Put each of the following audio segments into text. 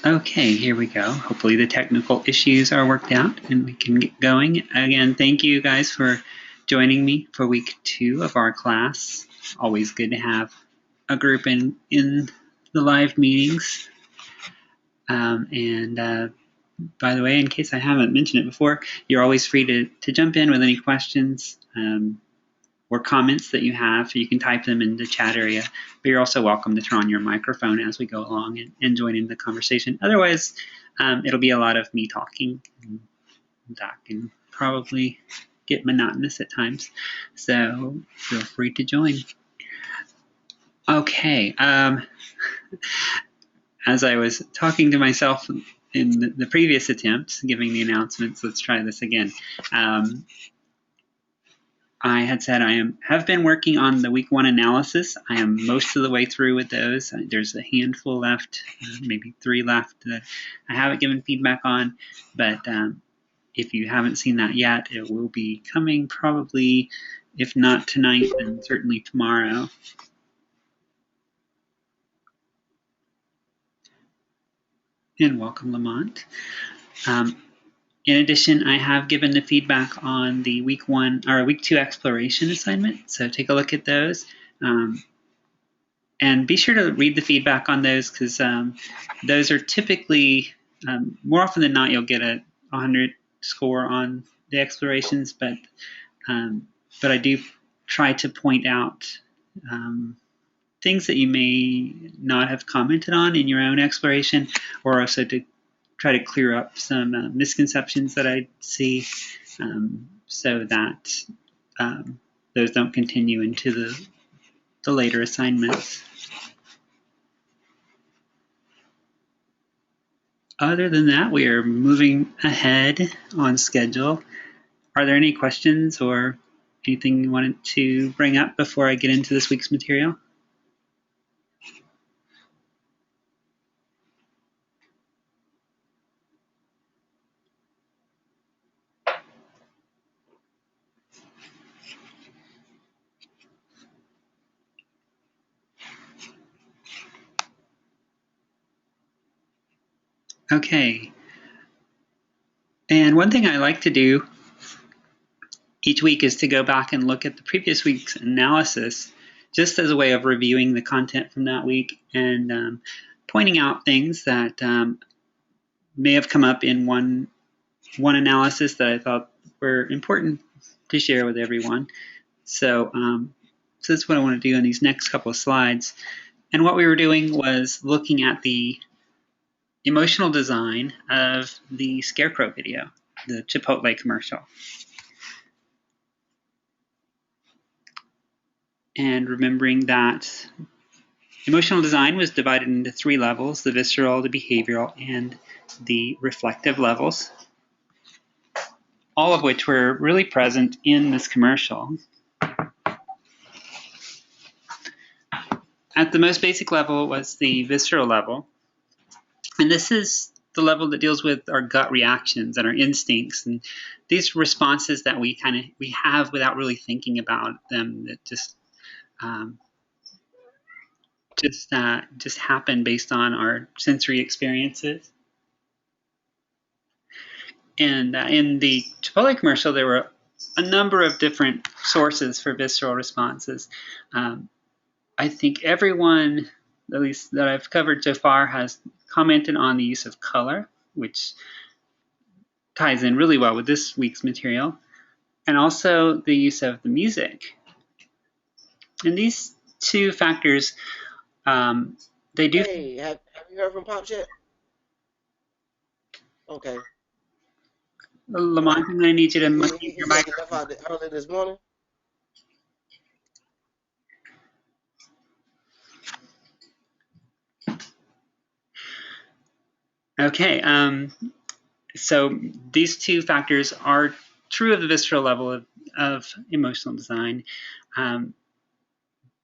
Okay, here we go. Hopefully the technical issues are worked out and we can get going. Again, thank you guys for joining me for week 2 of our class. Always good to have a group in the live meetings. By the way, in case I haven't mentioned it before, you're always free to jump in with any questions or comments that you have. You can type them in the chat area, but you're also welcome to turn on your microphone as we go along and join in the conversation. Otherwise, it'll be a lot of me talking, and that can probably get monotonous at times. So feel free to join. Okay. As I was talking to myself in the previous attempt, giving the announcements, let's try this again. I had said I have been working on the week 1 analysis. I am most of the way through with those. There's a handful left, maybe 3 left that I haven't given feedback on. But if you haven't seen that yet, it will be coming probably, if not tonight, then certainly tomorrow. And welcome, Lamont. In addition, I have given the feedback on the week 2 exploration assignment. So take a look at those. And be sure to read the feedback on those because those are typically, more often than not, you'll get a 100 score on the explorations, but I do try to point out things that you may not have commented on in your own exploration, or also to try to clear up some misconceptions that I see so that those don't continue into the later assignments. Other than that, we are moving ahead on schedule. Are there any questions or anything you wanted to bring up before I get into this week's material? Okay. And one thing I like to do each week is to go back and look at the previous week's analysis just as a way of reviewing the content from that week and pointing out things that may have come up in one analysis that I thought were important to share with everyone. So that's what I want to do in these next couple of slides. And what we were doing was looking at the emotional design of the Scarecrow video, the Chipotle commercial. And remembering that emotional design was divided into 3 levels, the visceral, the behavioral, and the reflective levels, all of which were really present in this commercial. At the most basic level was the visceral level. And this is the level that deals with our gut reactions and our instincts and these responses that we have without really thinking about them, that just happen based on our sensory experiences. And in the Chipotle commercial, there were a number of different sources for visceral responses. I think everyone, at least that I've covered so far, has commented on the use of color, which ties in really well with this week's material, and also the use of the music. And these 2 factors, they do. Hey, have you heard from Pops yet? Okay. Lamont, I'm going to need you to mute your microphone. He left out early this morning. Okay, so these 2 factors are true of the visceral level of emotional design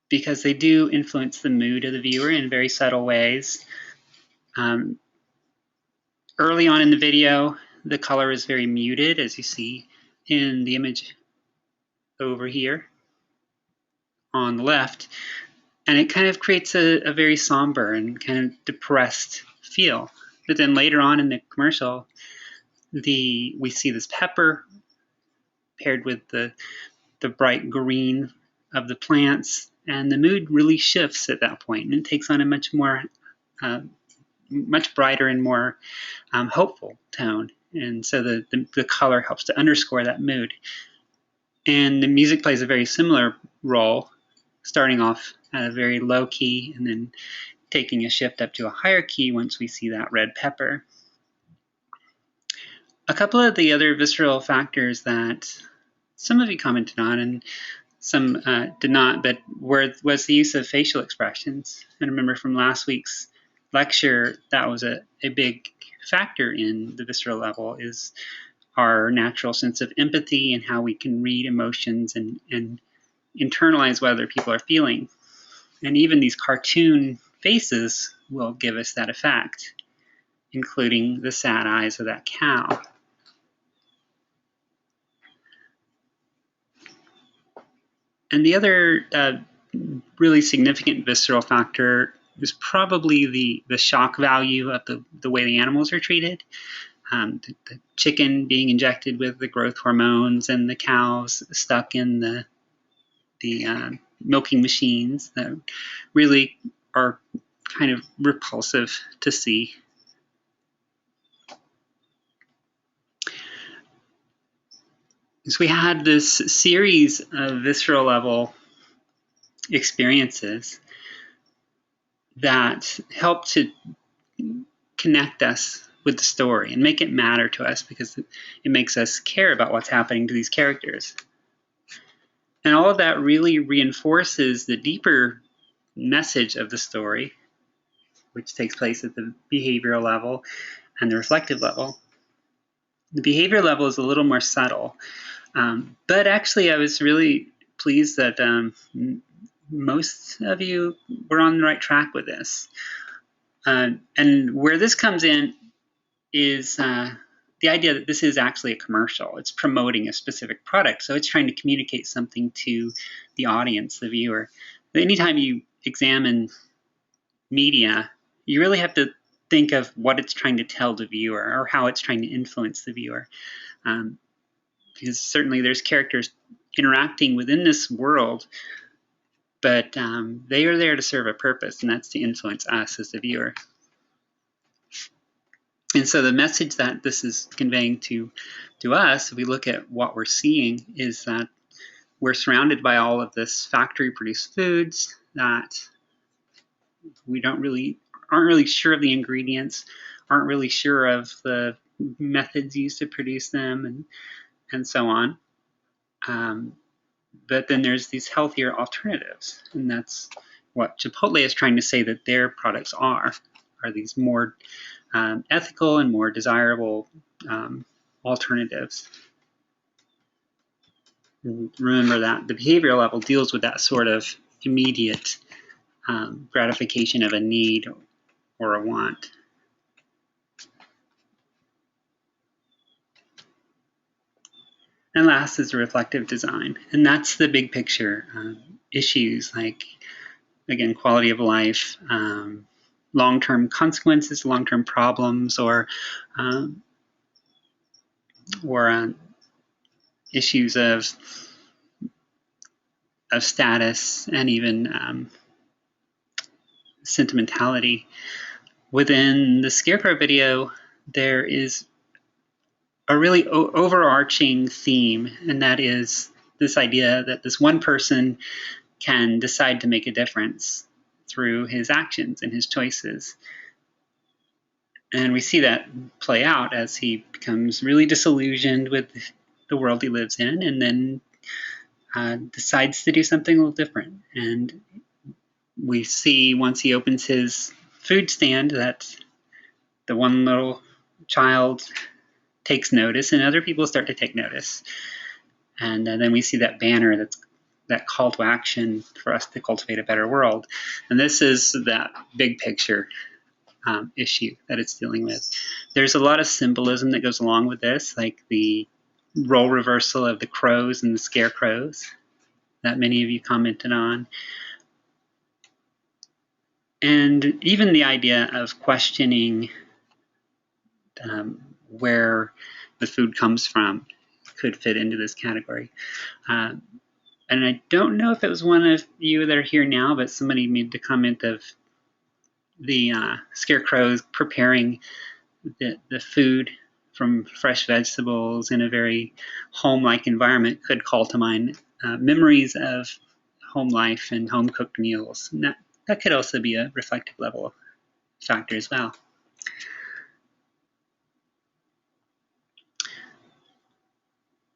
because they do influence the mood of the viewer in very subtle ways. Early on in the video, the color is very muted, as you see in the image over here on the left, and it kind of creates a very somber and kind of depressed feel But then later on in the commercial, we see this pepper paired with the bright green of the plants, and the mood really shifts at that point, and it takes on a much brighter and more hopeful tone. And so the color helps to underscore that mood. And the music plays a very similar role, starting off at a very low key and then taking a shift up to a higher key once we see that red pepper. A couple of the other visceral factors that some of you commented on and some did not, but was the use of facial expressions. And remember from last week's lecture, that was a big factor in the visceral level, is our natural sense of empathy and how we can read emotions and internalize what other people are feeling. And even these cartoon faces will give us that effect, including the sad eyes of that cow. And the other really significant visceral factor is probably the shock value of the way the animals are treated. The chicken being injected with the growth hormones and the cows stuck in the milking machines that really are kind of repulsive to see. So we had this series of visceral level experiences that help to connect us with the story and make it matter to us, because it makes us care about what's happening to these characters. And all of that really reinforces the deeper message of the story, which takes place at the behavioral level and the reflective level. The behavior level is a little more subtle, but actually I was really pleased that most of you were on the right track with this. And where this comes in is the idea that this is actually a commercial. It's promoting a specific product, so it's trying to communicate something to the audience, the viewer. Anytime you examine media, you really have to think of what it's trying to tell the viewer or how it's trying to influence the viewer. Because certainly there's characters interacting within this world, but they are there to serve a purpose, and that's to influence us as the viewer. And so the message that this is conveying to us, if we look at what we're seeing, is that we're surrounded by all of this factory-produced foods that we aren't really sure of the ingredients, aren't really sure of the methods used to produce them, and so on. But then there's these healthier alternatives, and that's what Chipotle is trying to say that their products are these more ethical and more desirable alternatives. Remember that the behavioral level deals with that sort of immediate gratification of a need or a want. And last is the reflective design, and that's the big picture issues like, again, quality of life, long-term consequences, long-term problems, or issues of status and even sentimentality. Within the Scarecrow video, there is a really overarching theme, and that is this idea that this one person can decide to make a difference through his actions and his choices. And we see that play out as he becomes really disillusioned with the world he lives in, and then decides to do something a little different. And we see once he opens his food stand that the one little child takes notice, and other people start to take notice. And then we see that banner, that's that call to action for us to cultivate a better world. And this is that big picture issue that it's dealing with. There's a lot of symbolism that goes along with this, like the role reversal of the crows and the scarecrows that many of you commented on. And even the idea of questioning where the food comes from could fit into this category. And I don't know if it was one of you that are here now, but somebody made the comment of the scarecrows preparing the food from fresh vegetables in a very home-like environment could call to mind memories of home life and home-cooked meals. And that could also be a reflective level factor as well.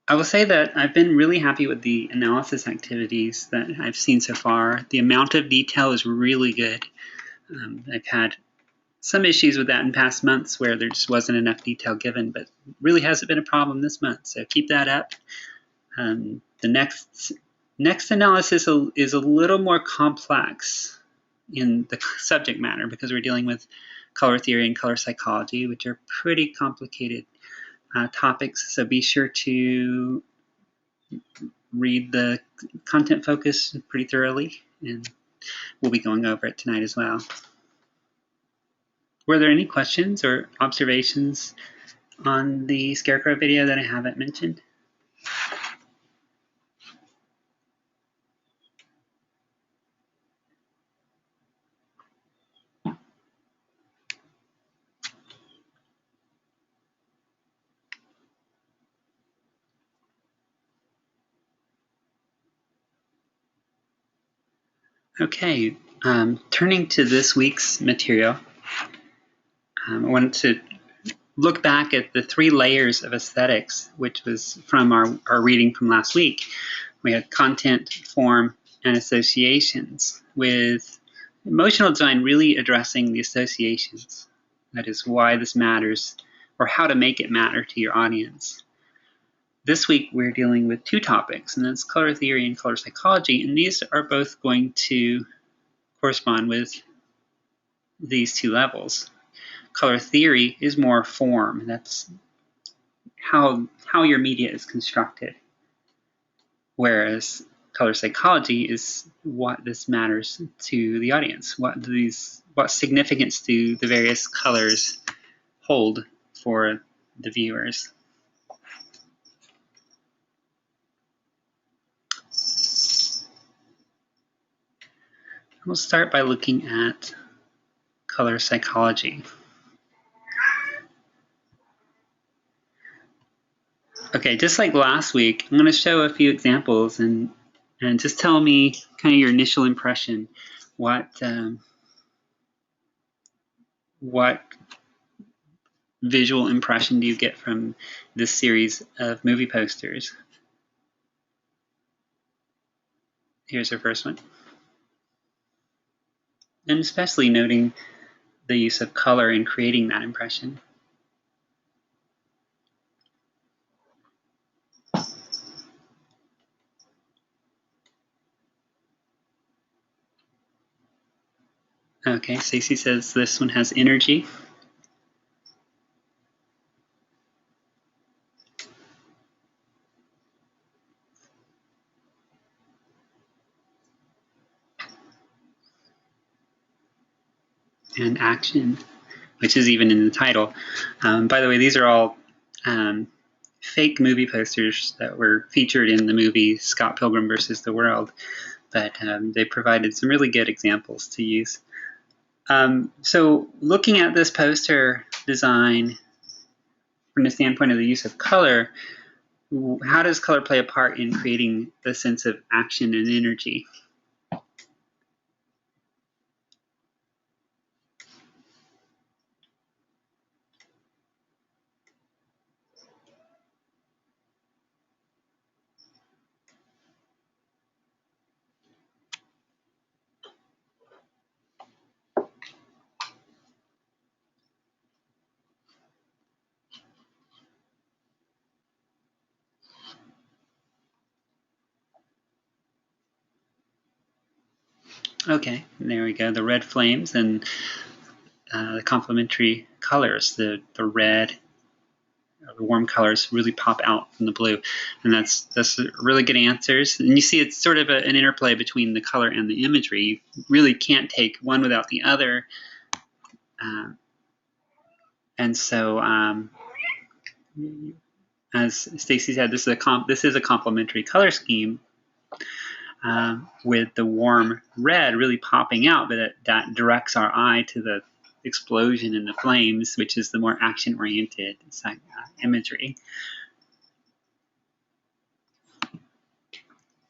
I will say that I've been really happy with the analysis activities that I've seen so far. The amount of detail is really good. I've had some issues with that in past months where there just wasn't enough detail given, but really hasn't been a problem this month. So keep that up. The next analysis is a little more complex in the subject matter because we're dealing with color theory and color psychology, which are pretty complicated topics. So be sure to read the content focus pretty thoroughly, and we'll be going over it tonight as well. Were there any questions or observations on the scarecrow video that I haven't mentioned? Okay, turning to this week's material, I wanted to look back at the 3 layers of aesthetics, which was from our reading from last week. We had content, form, and associations, with emotional design really addressing the associations. That is why this matters, or how to make it matter to your audience. This week we're dealing with 2 topics, and that's color theory and color psychology, and these are both going to correspond with these 2 levels. Color theory is more form. That's how your media is constructed. Whereas color psychology is what this matters to the audience. What significance do the various colors hold for the viewers? We'll start by looking at color psychology. Okay, just like last week, I'm going to show a few examples and just tell me kind of your initial impression. What visual impression do you get from this series of movie posters? Here's our first one. And especially noting the use of color in creating that impression. Okay, Stacey says this one has energy. And action, which is even in the title. By the way, these are all fake movie posters that were featured in the movie Scott Pilgrim vs. the World, but they provided some really good examples to use. So looking at this poster design from the standpoint of the use of color, how does color play a part in creating the sense of action and energy? Okay, there we go. The red flames and the complementary colors, the red, the warm colors really pop out from the blue, and that's really good answers. And you see it's sort of an interplay between the color and the imagery. You really can't take one without the other. And so, as Stacy said, this is a complementary color scheme, with the warm red really popping out, but that directs our eye to the explosion and the flames, which is the more action-oriented imagery.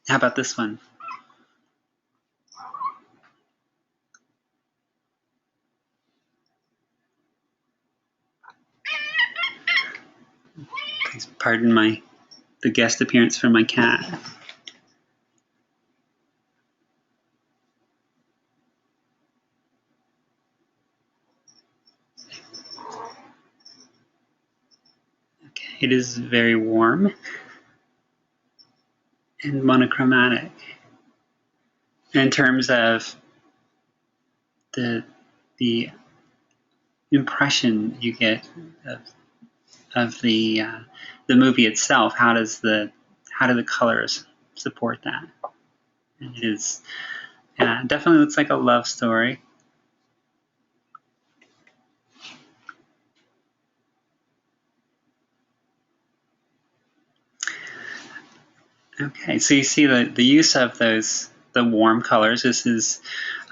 How about this one? Please pardon the guest appearance from my cat. Okay, it is very warm and monochromatic in terms of the impression you get of the movie itself. How do the colors support that? And it is definitely looks like a love story. Okay, so you see the use of the warm colors. This is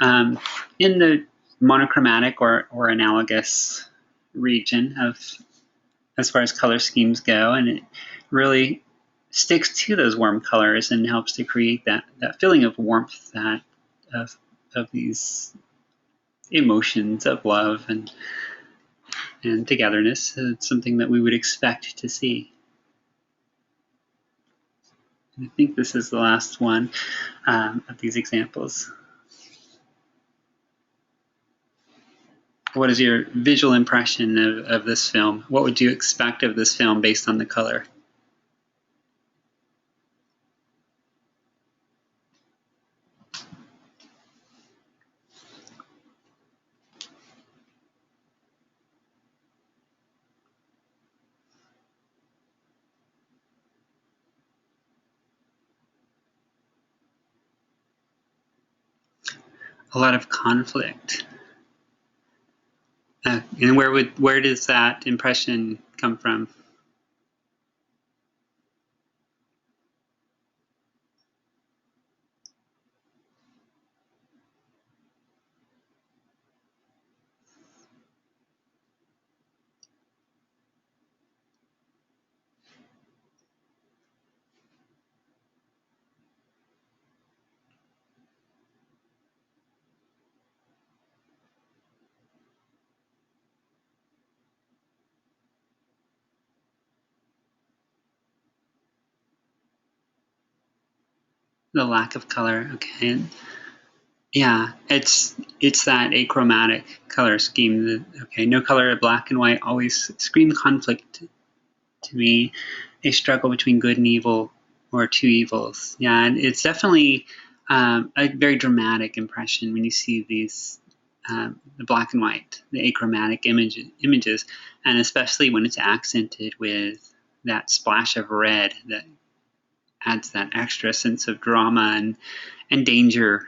in the monochromatic or analogous region of as far as color schemes go, and it really sticks to those warm colors and helps to create that feeling of warmth, of these emotions of love and togetherness. It's something that we would expect to see. I think this is the last one of these examples. What is your visual impression of this film? What would you expect of this film based on the color? A lot of conflict. And where does that impression come from? The lack of color. Okay. Yeah, it's that achromatic color scheme. Okay, no color, black and white always scream conflict to me. A struggle between good and evil, or two evils. Yeah, and it's definitely a very dramatic impression when you see these the black and white, the achromatic images, and especially when it's accented with that splash of red that adds that extra sense of drama and danger.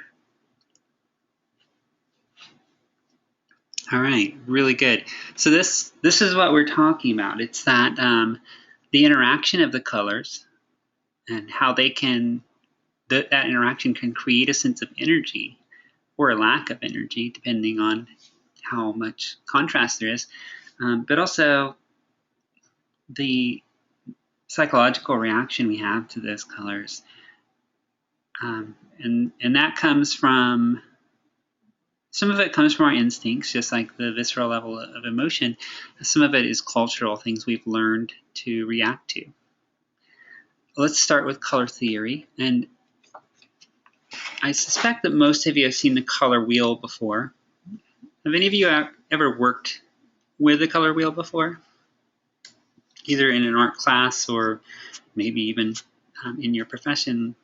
All right, really good. So this is what we're talking about. It's that the interaction of the colors and how they can that interaction can create a sense of energy or a lack of energy, depending on how much contrast there is, but also the psychological reaction we have to those colors, and that comes from. Some of it comes from our instincts, just like the visceral level of emotion. Some of it is cultural, things we've learned to react to. Let's start with color theory. And I suspect that most of you have seen the color wheel before. Have any of you ever worked with a color wheel before? Either in an art class or maybe even in your profession.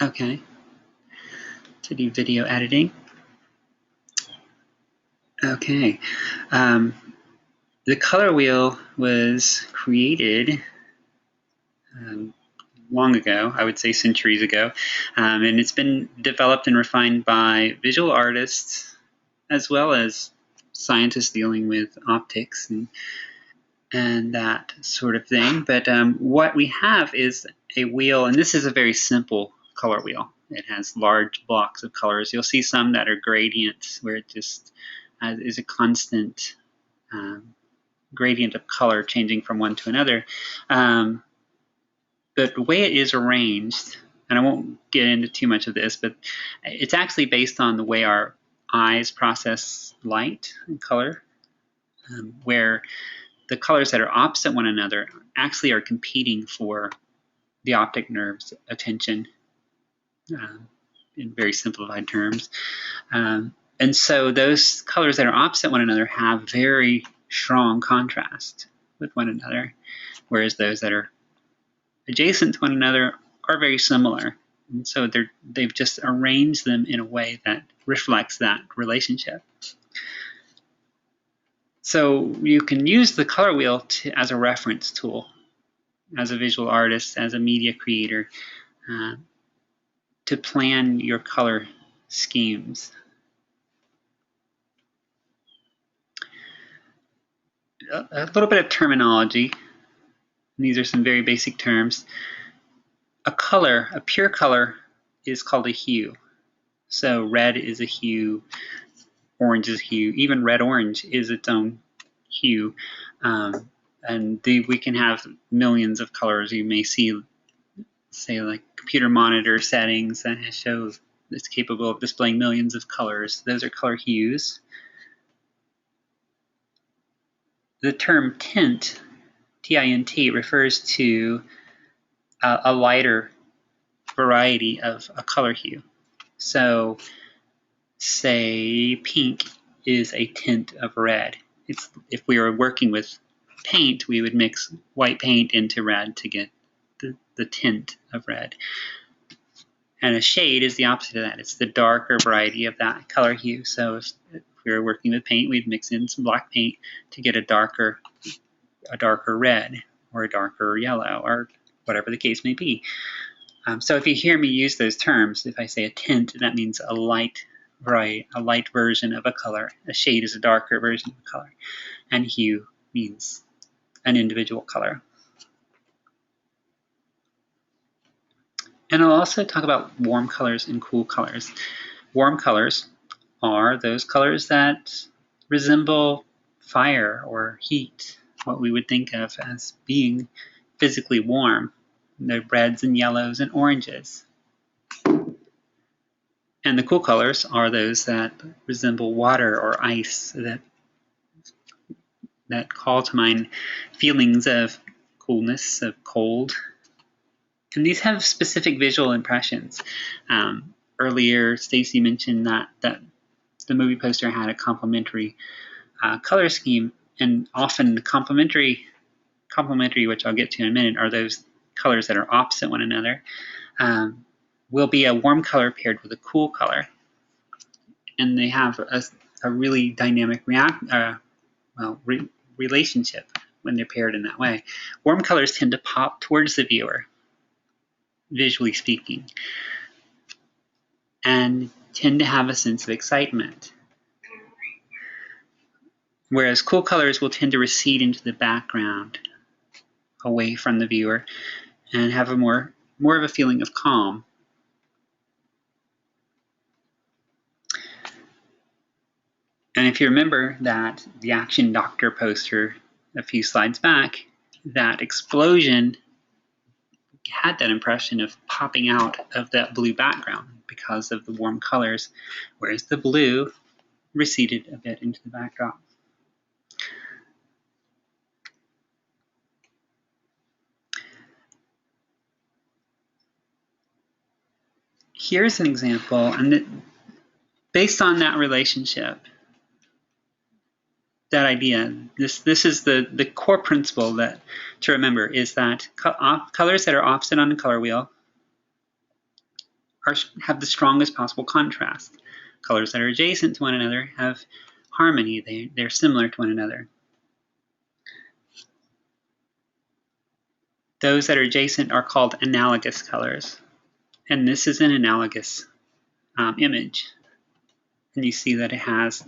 Okay. To do video editing. Okay. The color wheel was created long ago, I would say centuries ago, and it's been developed and refined by visual artists as well as scientists dealing with optics and that sort of thing. But what we have is a wheel, and this is a very simple color wheel. It has large blocks of colors. You'll see some that are gradients where it just is a constant gradient of color changing from one to another. But the way it is arranged, and I won't get into too much of this, but it's actually based on the way our eyes process light and color, where the colors that are opposite one another actually are competing for the optic nerve's attention, in very simplified terms. And so those colors that are opposite one another have very strong contrast with one another, whereas those that are adjacent to one another are very similar. And so they've just arranged them in a way that reflects that relationship. So you can use the color wheel as a reference tool, as a visual artist, as a media creator, to plan your color schemes. A little bit of terminology. These are some very basic terms. A color, a pure color, is called a hue. So red is a hue, orange is a hue, even red-orange is its own hue. And we can have millions of colors. You may see, say, like computer monitor settings that show it's capable of displaying millions of colors. Those are color hues. The term tint, T-I-N-T, refers to a lighter variety of a color hue. So, say pink is a tint of red. If we were working with paint, we would mix white paint into red to get the tint of red. And a shade is the opposite of that. It's the darker variety of that color hue. So if we were working with paint, we'd mix in some black paint to get a darker red or a darker yellow or whatever the case may be. So if you hear me use those terms, if I say a tint, that means a light version of a color. A shade is a darker version of a color. And hue means an individual color. And I'll also talk about warm colors and cool colors. Warm colors are those colors that resemble fire or heat, what we would think of as being physically warm. The reds and yellows and oranges. And the cool colors are those that resemble water or ice, that call to mind feelings of coolness, of cold. And these have specific visual impressions. Earlier, Stacy mentioned that the movie poster had a complementary color scheme, and often the complementary, which I'll get to in a minute, are those colors that are opposite one another. Will be a warm color paired with a cool color, and they have a really dynamic relationship when they're paired in that way. Warm colors tend to pop towards the viewer, visually speaking, and tend to have a sense of excitement. Whereas cool colors will tend to recede into the background, away from the viewer, and have more of a feeling of calm. And if you remember that the Action Doctor poster a few slides back, that explosion had that impression of popping out of that blue background because of the warm colors, whereas the blue receded a bit into the backdrop. Here's an example, and based on that relationship, that idea, this is the core principle that to remember is that colors that are opposite on the color wheel have the strongest possible contrast. Colors that are adjacent to one another have harmony. They're similar to one another. those that are adjacent are called analogous colors. And this is an analogous image. And you see that it has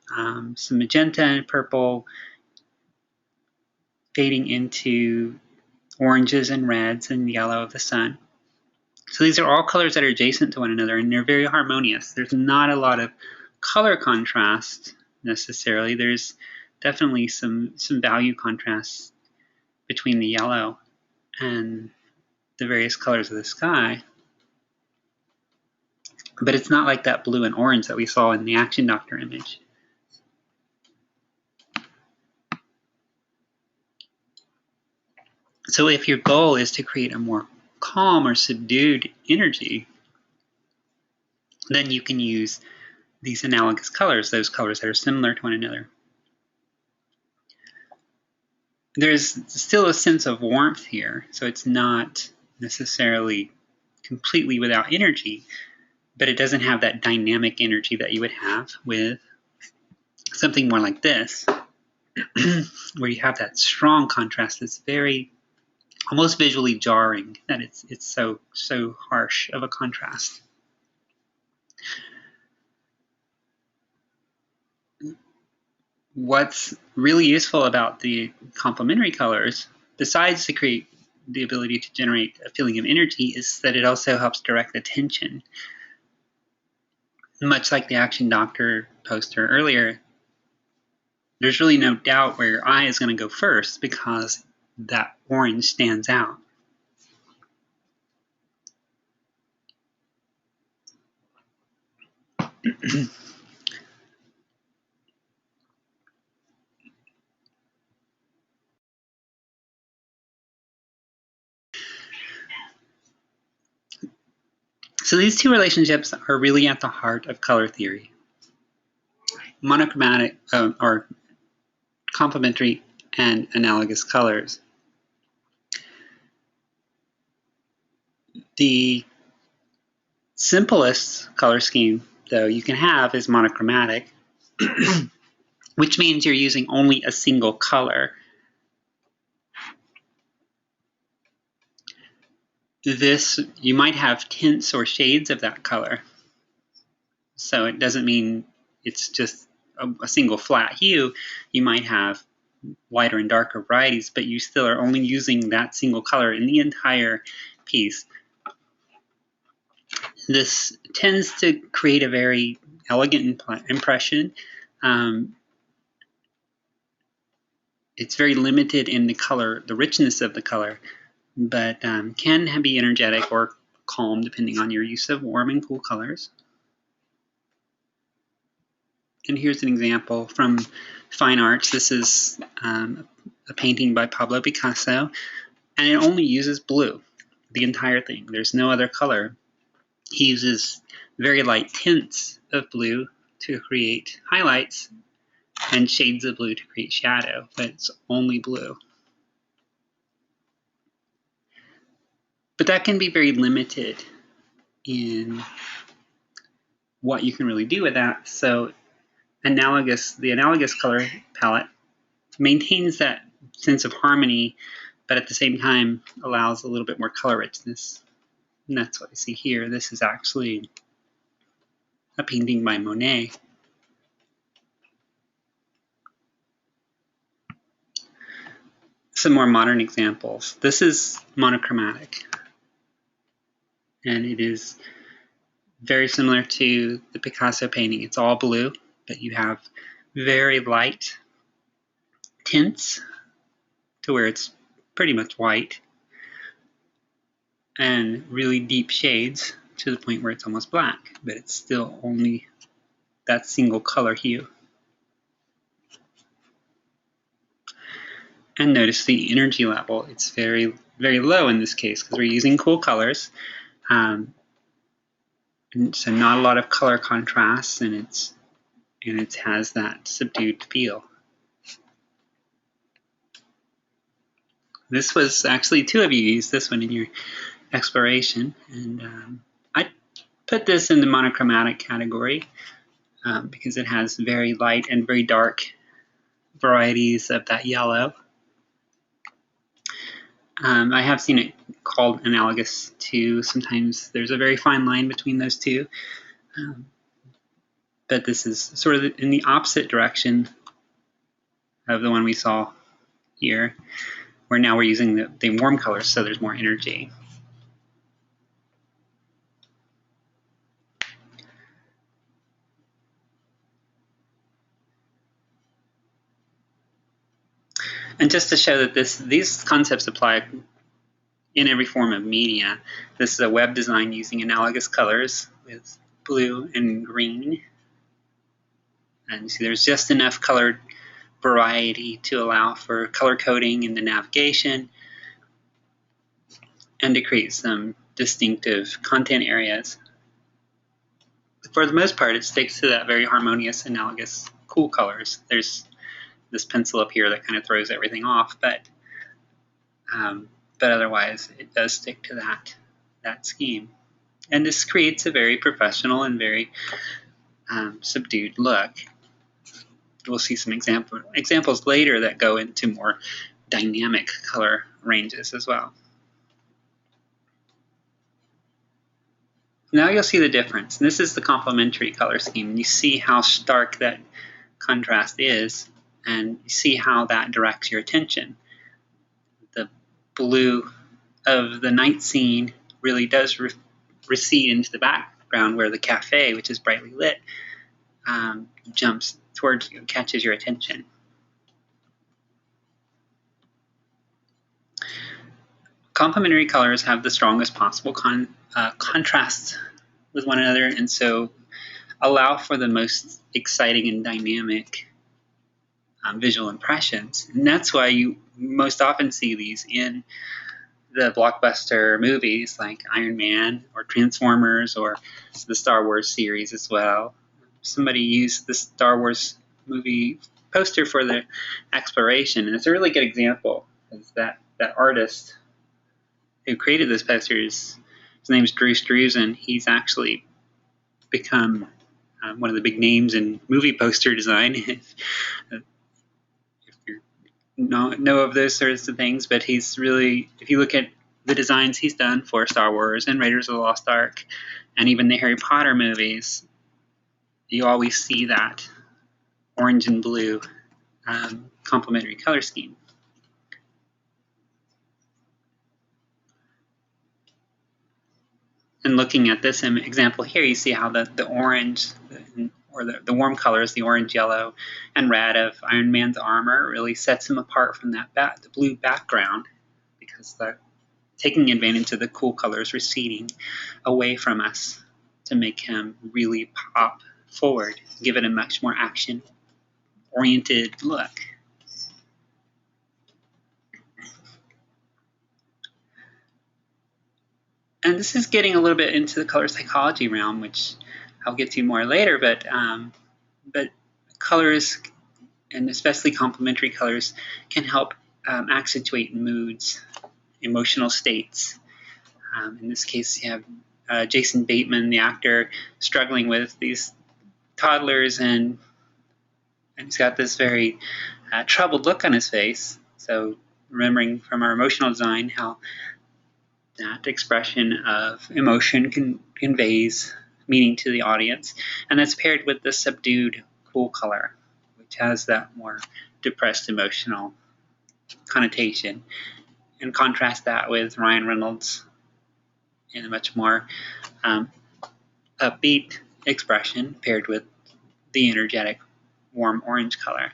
some magenta and purple fading into oranges and reds and yellow of the sun. So these are all colors that are adjacent to one another, and they're very harmonious. There's not a lot of color contrast necessarily. There's definitely some value contrast between the yellow and the various colors of the sky. But it's not like that blue and orange that we saw in the Action Doctor image. So if your goal is to create a more calm or subdued energy, then you can use these analogous colors, those colors that are similar to one another. There's still a sense of warmth here, so it's not necessarily completely without energy, but it doesn't have that dynamic energy that you would have with something more like this, where you have that strong contrast that's very almost visually jarring, that it's so harsh of a contrast. What's really useful about the complementary colors, besides to create the ability to generate a feeling of energy, is that it also helps direct attention. Much like the Action Doctor poster earlier, there's really no doubt where your eye is going to go first because that orange stands out. So these two relationships are really at the heart of color theory. Monochromatic or complementary and analogous colors. The simplest color scheme, though, you can have is monochromatic, which means you're using only a single color. This, you might have tints or shades of that color. So it doesn't mean it's just a single flat hue. You might have lighter and darker varieties, but you still are only using that single color in the entire piece. This tends to create a very elegant impression. It's very limited in the color, the richness of the color, but can be energetic or calm depending on your use of warm and cool colors. And here's an example from Fine Arts. This is a painting by Pablo Picasso, and it only uses blue, the entire thing. There's no other color. He uses very light tints of blue to create highlights and shades of blue to create shadow, but it's only blue. But that can be very limited in what you can really do with that. So the analogous color palette maintains that sense of harmony, but at the same time allows a little bit more color richness. And that's what I see here. This is actually a painting by Monet. Some more modern examples. This is monochromatic, and it is very similar to the Picasso painting. It's all blue, but you have very light tints to where it's pretty much white, and really deep shades to the point where it's almost black, but it's still only that single color hue. And notice the energy level. It's very, very low in this case because we're using cool colors. So not a lot of color contrast, and it has that subdued feel. This was actually two of you used this one in your exploration, and I put this in the monochromatic category because it has very light and very dark varieties of that yellow. I have seen it called analogous to. Sometimes there's a very fine line between those two. But this is sort of in the opposite direction of the one we saw here, where now we're using the warm colors, so there's more energy. And just to show that these concepts apply in every form of media, this is a web design using analogous colors with blue and green. And you see there's just enough color variety to allow for color coding in the navigation and to create some distinctive content areas. For the most part, it sticks to that very harmonious, analogous, cool colors. There's this pencil up here that kind of throws everything off, but otherwise it does stick to that scheme. And this creates a very professional and very subdued look. We'll see some examples later that go into more dynamic color ranges as well. Now you'll see the difference. This is the complementary color scheme. You see how stark that contrast is, and you see how that directs your attention. The blue of the night scene really does recede into the background, where the cafe, which is brightly lit, jumps towards you, catches your attention. Complementary colors have the strongest possible contrast with one another, and so allow for the most exciting and dynamic visual impressions. And that's why you most often see these in the blockbuster movies like Iron Man or Transformers or the Star Wars series as well. Somebody used the Star Wars movie poster for the exploration, and it's a really good example. Is that artist who created this poster, his name is Drew Struzan. He's actually become one of the big names in movie poster design. If you know of those sorts of things, but he's really, if you look at the designs he's done for Star Wars and Raiders of the Lost Ark and even the Harry Potter movies, you always see that orange and blue complementary color scheme. And looking at this example here, you see how the orange, or the warm colors, the orange, yellow, and red of Iron Man's armor really sets him apart from the blue background, because they're taking advantage of the cool colors receding away from us to make him really pop forward, give it a much more action-oriented look. And this is getting a little bit into the color psychology realm, which I'll get to more later, but colors, and especially complementary colors, can help accentuate moods, emotional states. In this case, you have Jason Bateman, the actor, struggling with these toddlers, and he's got this very troubled look on his face. So remembering from our emotional design how that expression of emotion conveys meaning to the audience, and that's paired with the subdued cool color, which has that more depressed emotional connotation, and contrast that with Ryan Reynolds in a much more upbeat expression paired with the energetic warm orange color.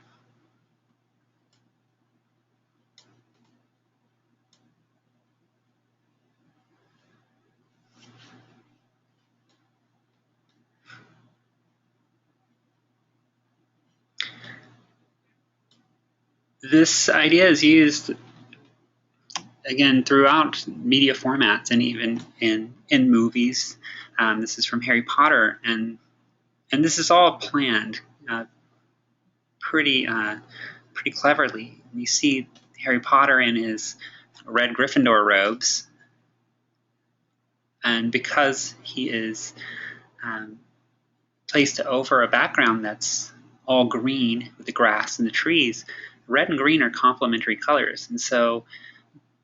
This idea is used again throughout media formats and even in movies. This is from Harry Potter, and this is all planned pretty cleverly. You see Harry Potter in his red Gryffindor robes, and because he is placed over a background that's all green with the grass and the trees, red and green are complementary colors, and so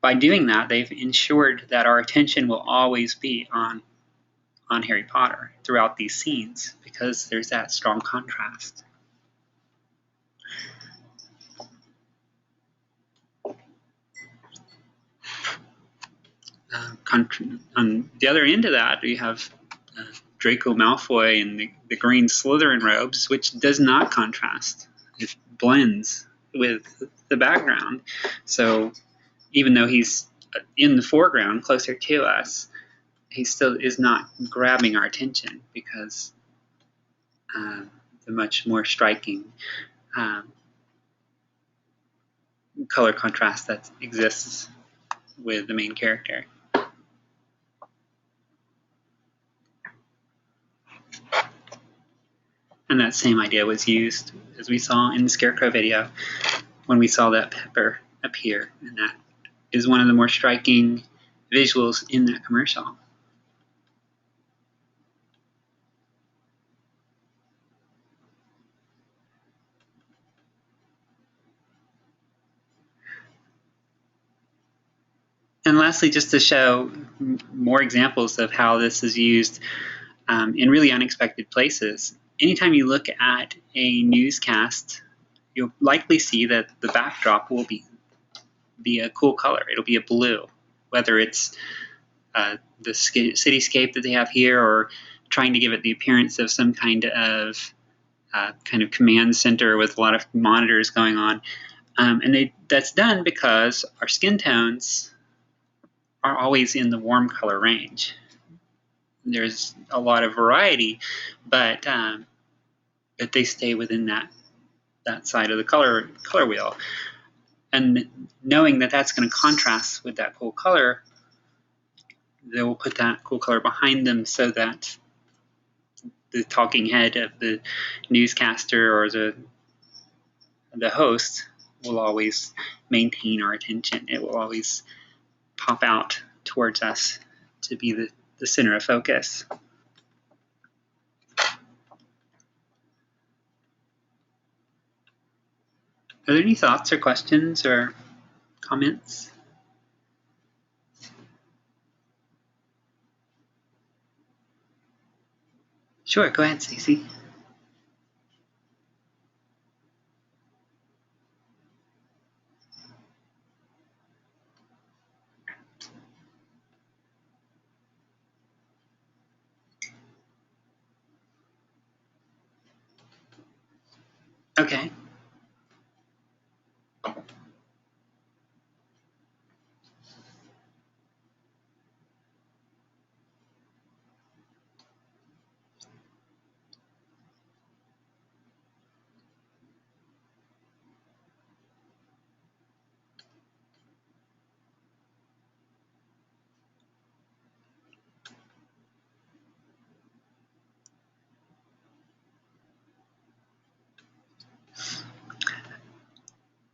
by doing that, they've ensured that our attention will always be on Harry Potter throughout these scenes because there's that strong contrast. On the other end of that, you have Draco Malfoy in the green Slytherin robes, which does not contrast. It blends with the background. So even though he's in the foreground, closer to us, he still is not grabbing our attention because the much more striking color contrast that exists with the main character. And that same idea was used, as we saw in the Scarecrow video, when we saw that pepper appear. And that is one of the more striking visuals in that commercial. And lastly, just to show more examples of how this is used in really unexpected places, anytime you look at a newscast, you'll likely see that the backdrop will be a cool color. It'll be a blue, whether it's the cityscape that they have here or trying to give it the appearance of some kind of command center with a lot of monitors going on. And that's done because our skin tones are always in the warm color range. There's a lot of variety, but they stay within that side of the color wheel. And knowing that that's going to contrast with that cool color, they will put that cool color behind them so that the talking head of the newscaster or the host will always maintain our attention. It will always pop out towards us to be the center of focus. Are there any thoughts or questions or comments? Sure, go ahead, Stacey. Okay.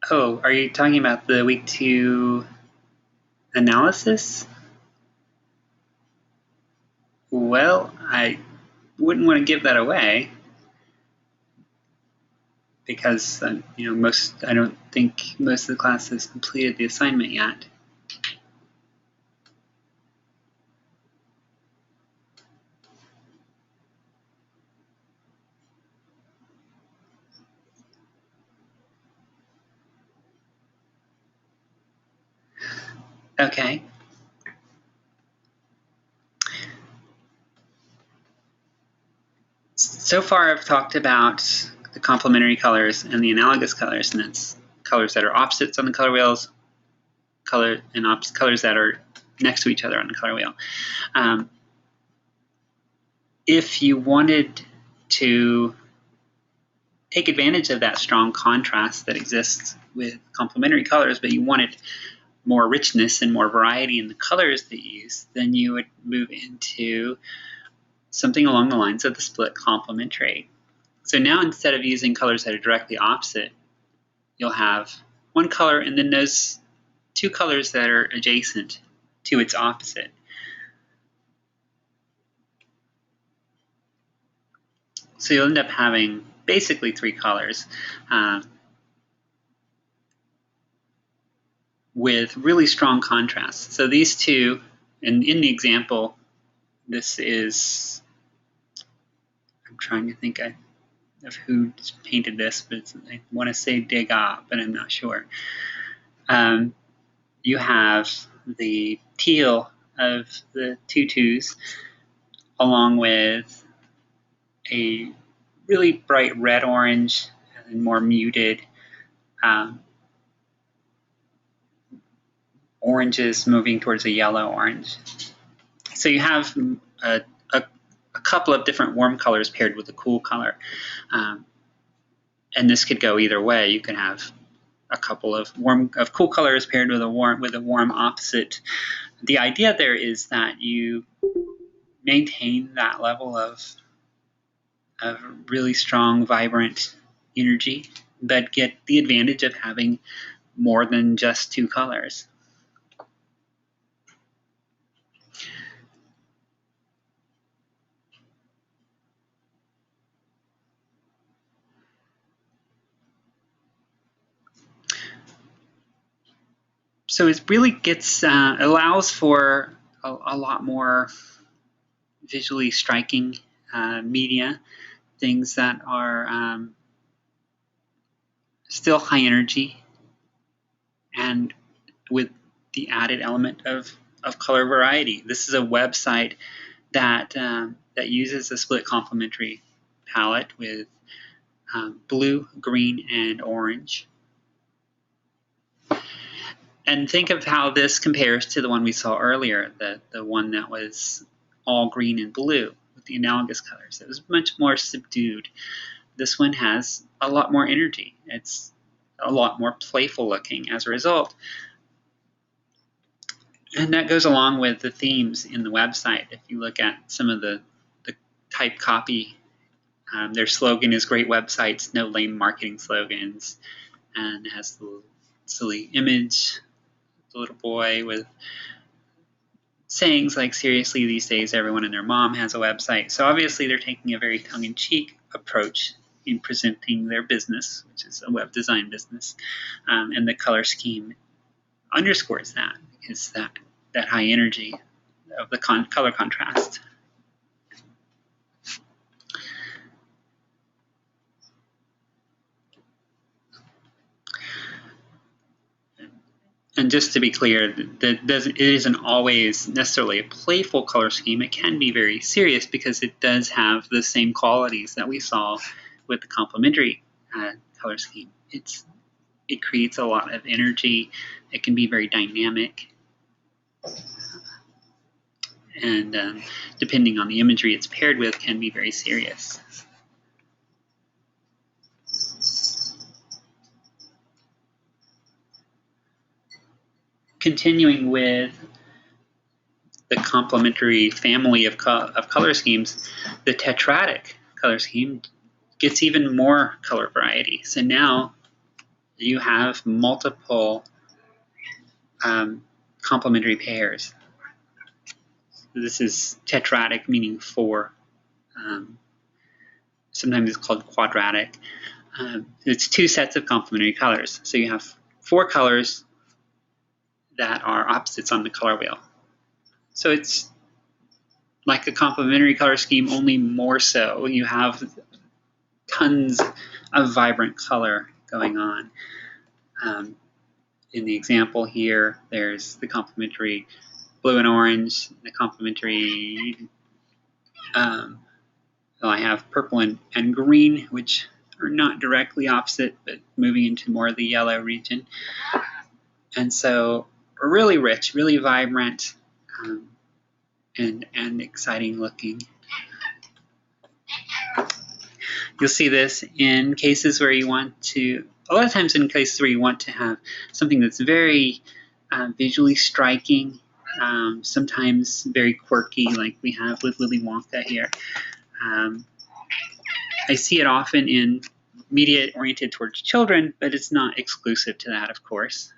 Oh, are you talking about the week 2 analysis? Well, I wouldn't want to give that away because I don't think most of the class has completed the assignment yet. Okay. So far I've talked about the complementary colors and the analogous colors, and that's colors that are opposites on the color wheels, colors that are next to each other on the color wheel. If you wanted to take advantage of that strong contrast that exists with complementary colors, but you wanted more richness and more variety in the colors that you use, then you would move into something along the lines of the split complementary. So now instead of using colors that are directly opposite, you'll have one color and then those 2 colors that are adjacent to its opposite. So you'll end up having basically 3 colors. with really strong contrast. So these two, and in the example, this is, I'm trying to think of who painted this, but I want to say Degas, but I'm not sure. You have the teal of the tutus along with a really bright red-orange and more muted oranges moving towards a yellow-orange. So you have a couple of different warm colors paired with a cool color. And this could go either way. You can have a couple of cool colors paired with a warm opposite. The idea there is that you maintain that level of really strong, vibrant energy, but get the advantage of having more than just two colors. So it really allows for a lot more visually striking media, things that are still high energy and with the added element of color variety. This is a website that uses a split complementary palette with blue, green, and orange. And think of how this compares to the one we saw earlier, the one that was all green and blue with the analogous colors. It was much more subdued. This one has a lot more energy. It's a lot more playful looking as a result. And that goes along with the themes in the website. If you look at some of the type copy, their slogan is "Great websites, no lame marketing slogans," and it has the little silly image, the little boy with sayings like, "Seriously, these days everyone and their mom has a website." So obviously they're taking a very tongue-in-cheek approach in presenting their business, which is a web design business, and the color scheme underscores that, because that high energy of the color contrast. And just to be clear, it isn't always necessarily a playful color scheme. It can be very serious because it does have the same qualities that we saw with the complementary color scheme. It creates a lot of energy. It can be very dynamic. And depending on the imagery it's paired with, can be very serious. Continuing with the complementary family of color schemes, the tetradic color scheme gets even more color variety. So now you have multiple complementary pairs. This is tetradic, meaning four. Sometimes it's called quadratic. It's two sets of complementary colors. So you have four colors that are opposites on the color wheel. So it's like a complementary color scheme, only more so. You have tons of vibrant color going on. In the example here, there's the complementary blue and orange, the complementary, I have purple and green, which are not directly opposite, but moving into more of the yellow region. And so really rich, really vibrant, and exciting looking. You'll see this in cases where you want to, a lot of times in cases where you want to have something that's very visually striking, sometimes very quirky, like we have with Willy Wonka here. I see it often in media oriented towards children, but it's not exclusive to that, of course.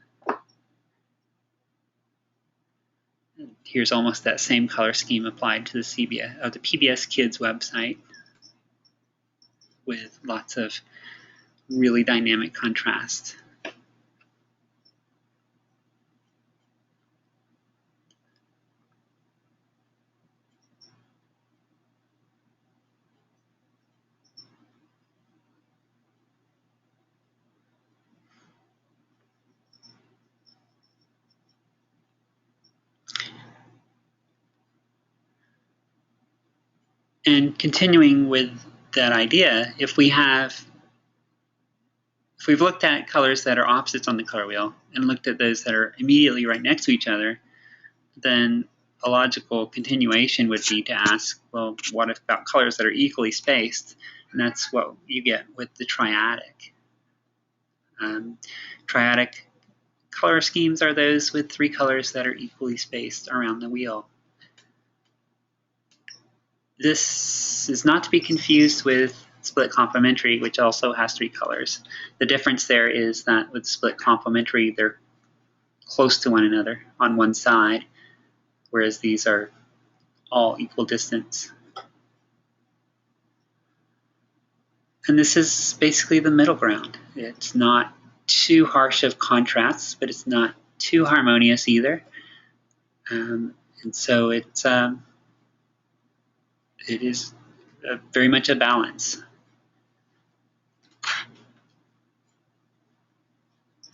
Here's almost that same color scheme applied to the PBS Kids website with lots of really dynamic contrast. And continuing with that idea, if we've looked at colors that are opposites on the color wheel and looked at those that are immediately right next to each other, then a logical continuation would be to ask, well, what about colors that are equally spaced? And that's what you get with the triadic. Triadic color schemes are those with 3 colors that are equally spaced around the wheel. This is not to be confused with split complementary, which also has 3 colors. The difference there is that with split complementary, they're close to one another on one side, whereas these are all equal distance. And this is basically the middle ground. It's not too harsh of contrasts, but it's not too harmonious either. And so it is very much a balance.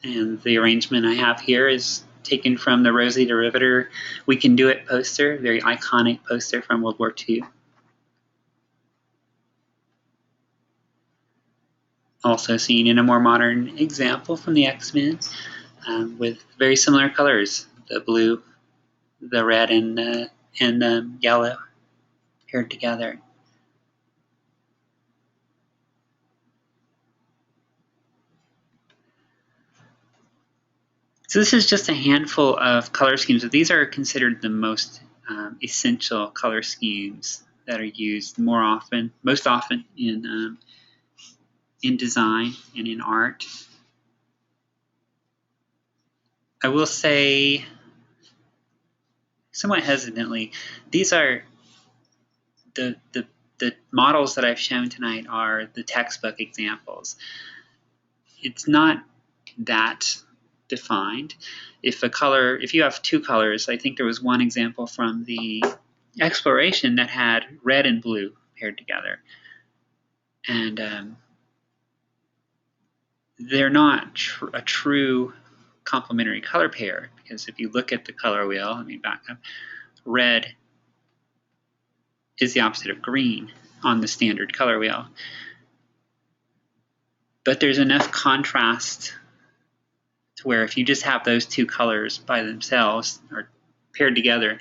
And the arrangement I have here is taken from the Rosie the Riveter We Can Do It poster, very iconic poster from World War II. Also seen in a more modern example from the X-Men with very similar colors, the blue, the red, and yellow paired together. So this is just a handful of color schemes. These are considered the most essential color schemes that are used most often in design and in art. I will say, somewhat hesitantly, these are the models that I've shown tonight are the textbook examples. It's not that defined. If you have 2 colors, I think there was one example from the exploration that had red and blue paired together. And they're not a true complementary color pair, because if you look at the color wheel, let me back up, red is the opposite of green on the standard color wheel. But there's enough contrast to where if you just have those 2 colors by themselves or paired together,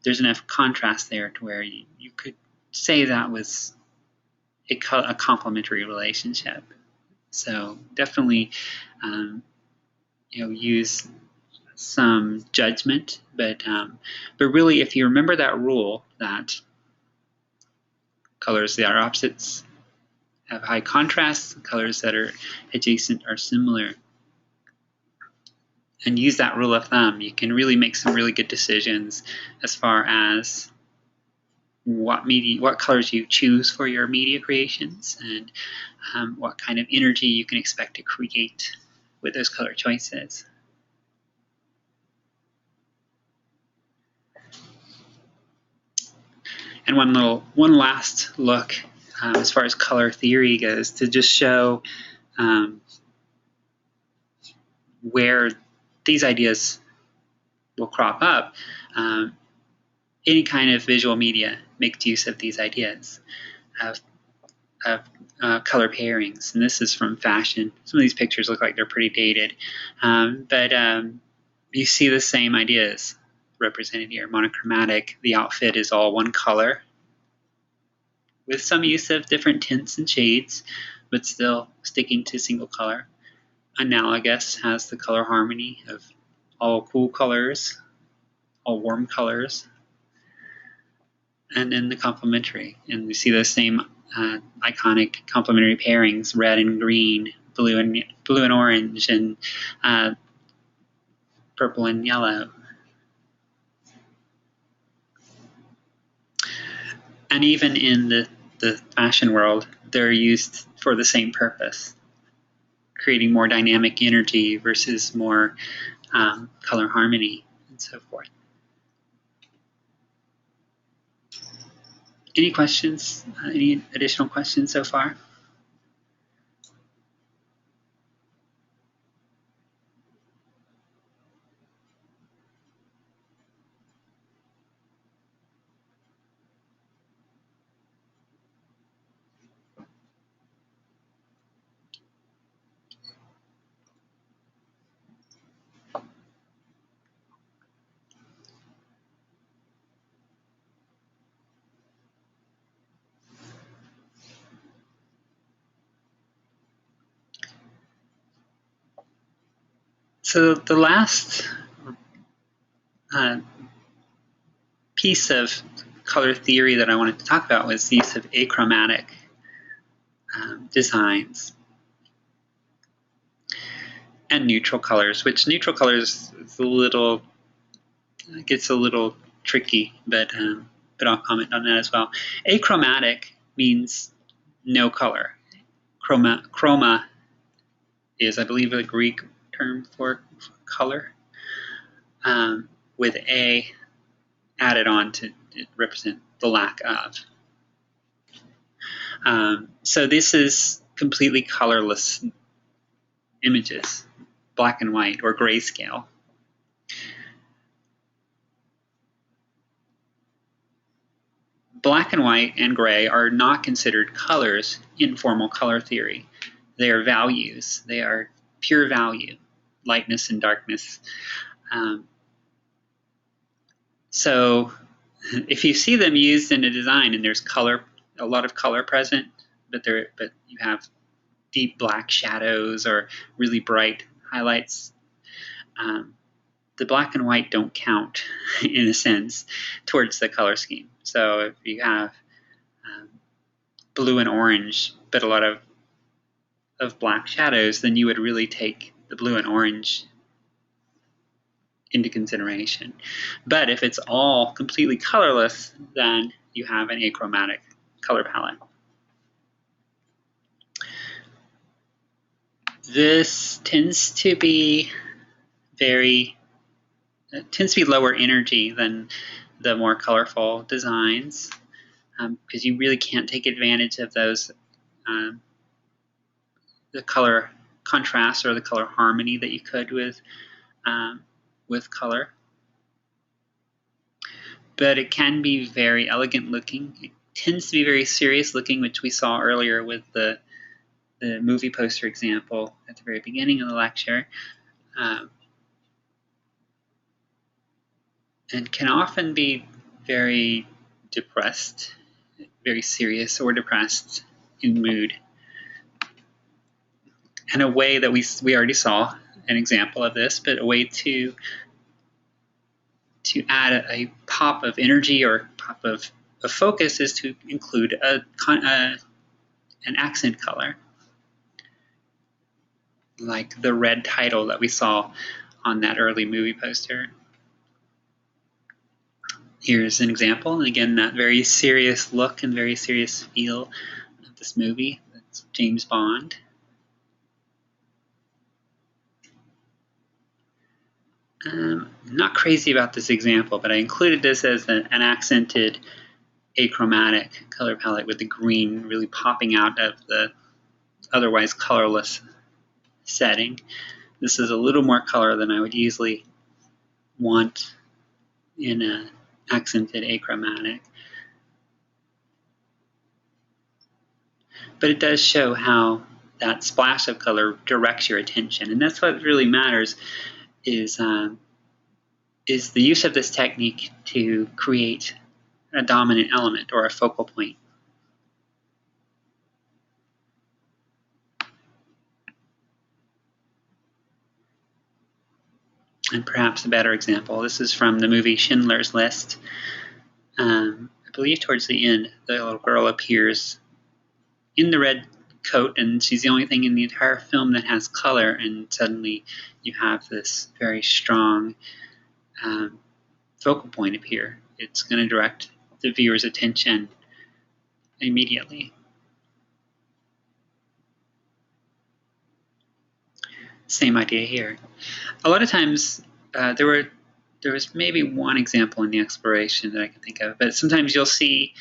there's enough contrast there to where you could say that was a complementary relationship. So definitely use some judgment, but really, if you remember that rule that colors that are opposites have high contrast, colors that are adjacent are similar, and use that rule of thumb, you can really make some really good decisions as far as what colors you choose for your media creations, and what kind of energy you can expect to create with those color choices. And one last look as far as color theory goes, to just show where these ideas will crop up. Any kind of visual media makes use of these ideas of color pairings, and this is from fashion. Some of these pictures look like they're pretty dated, but you see the same ideas represented here. Monochromatic, the outfit is all one color with some use of different tints and shades, but still sticking to single color. Analogous has the color harmony of all cool colors, all warm colors, and then the complementary. And we see the same iconic complementary pairings: red and green, blue and orange, and purple and yellow. And even in the fashion world, they're used for the same purpose, creating more dynamic energy versus more color harmony and so forth. Any questions? Any additional questions so far? So the last piece of color theory that I wanted to talk about was the use of achromatic designs and neutral colors, which neutral colors is gets a little tricky, but I'll comment on that as well. Achromatic means no color. Chroma is, I believe, a Greek term for color, with A added on to represent the lack of. So this is completely colorless images, black and white or grayscale. Black and white and gray are not considered colors in formal color theory. They are values. They are pure value, lightness and darkness. So if you see them used in a design and there's color, a lot of color present, but you have deep black shadows or really bright highlights, the black and white don't count in a sense towards the color scheme. So if you have blue and orange, but a lot of black shadows, then you would really take the blue and orange into consideration. But if it's all completely colorless, then you have an achromatic color palette. This tends to be lower energy than the more colorful designs, because you really can't take advantage of those the color contrast or the color harmony that you could with color. But it can be very elegant looking. It tends to be very serious looking, which we saw earlier with the movie poster example at the very beginning of the lecture, and can often be very depressed, very serious or depressed in mood. And a way that we already saw an example of this, but a way to add a pop of energy or pop of focus is to include an accent color, like the red title that we saw on that early movie poster. Here's an example, and again, that very serious look and very serious feel of this movie. That's James Bond. Not crazy about this example, but I included this as an accented achromatic color palette with the green really popping out of the otherwise colorless setting. This is a little more color than I would easily want in an accented achromatic. But it does show how that splash of color directs your attention, and that's what really matters, is the use of this technique to create a dominant element or a focal point. And perhaps a better example, this is from the movie Schindler's List. I believe towards the end, the little girl appears in the red coat, and she's the only thing in the entire film that has color, and suddenly you have this very strong focal point appear. It's going to direct the viewer's attention immediately. Same idea here. A lot of times there was maybe one example in the exploration that I can think of, but sometimes you'll see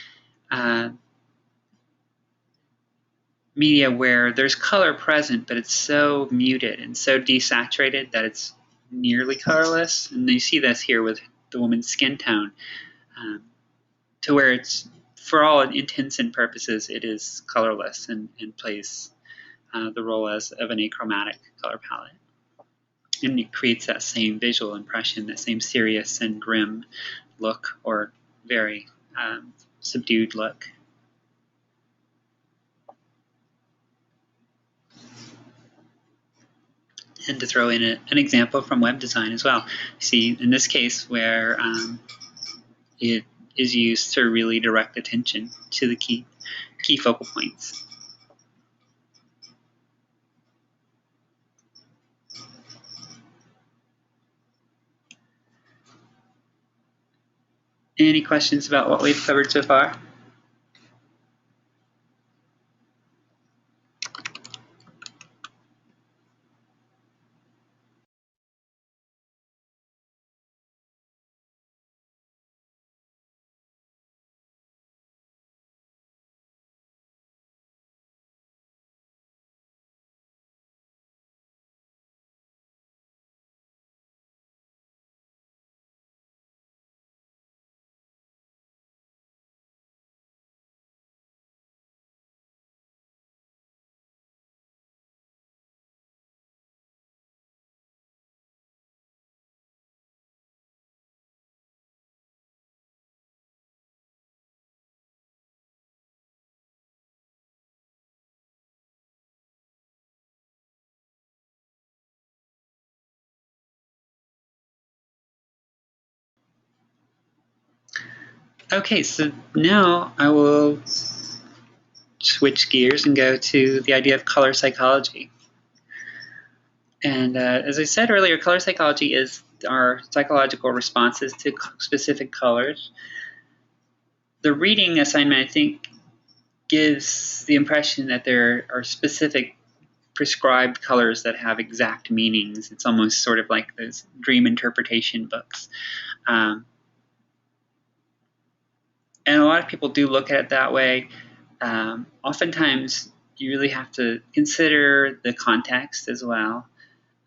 media where there's color present, but it's so muted and so desaturated that it's nearly colorless. And you see this here with the woman's skin tone, to where it's, for all intents and purposes, it is colorless and plays the role of an achromatic color palette. And it creates that same visual impression, that same serious and grim look, or very subdued look. And to throw in an example from web design as well. See, in this case where it is used to really direct attention to the key focal points. Any questions about what we've covered so far? Okay, so now I will switch gears and go to the idea of color psychology. And as I said earlier, color psychology is our psychological responses to specific colors. The reading assignment, I think, gives the impression that there are specific prescribed colors that have exact meanings. It's almost sort of like those dream interpretation books. And a lot of people do look at it that way. Oftentimes, you really have to consider the context as well,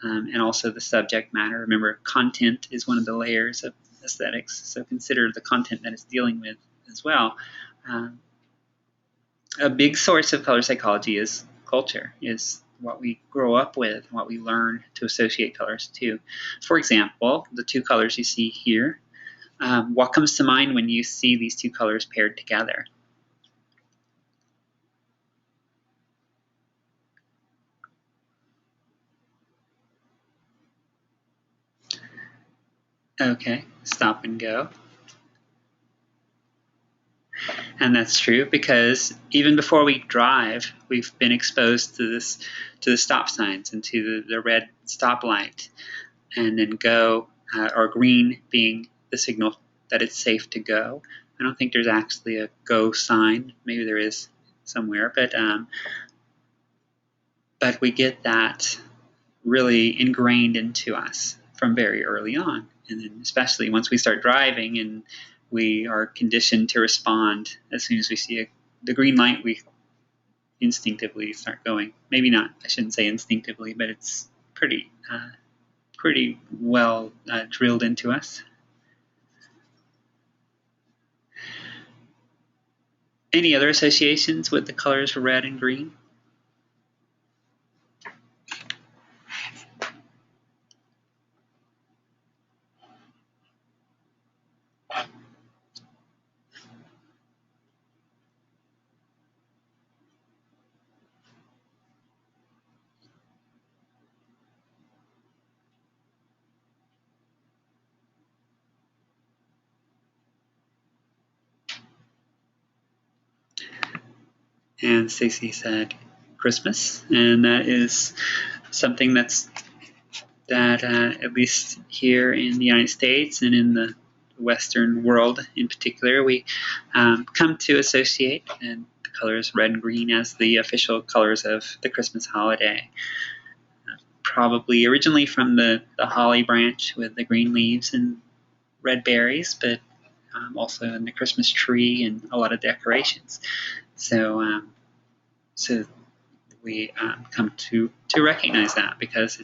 and also the subject matter. Remember, content is one of the layers of aesthetics, so consider the content that it's dealing with as well. A big source of color psychology is culture, is what we grow up with, what we learn to associate colors to. For example, the two colors you see here, what comes to mind when you see these two colors paired together? Okay, stop and go. And that's true because even before we drive, we've been exposed to the stop signs and to the red stoplight, and then go, or green being the signal that it's safe to go. I don't think there's actually a go sign. Maybe there is somewhere, but we get that really ingrained into us from very early on. And then especially once we start driving and we are conditioned to respond as soon as we see the green light, we instinctively start going. Maybe not, I shouldn't say instinctively, but it's pretty well drilled into us. Any other associations with the colors red and green? And Stacy said Christmas, and that is something that at least here in the United States and in the Western world in particular, we come to associate and the colors red and green as the official colors of the Christmas holiday. Probably originally from the holly branch with the green leaves and red berries, but also in the Christmas tree and a lot of decorations. So we come to recognize that because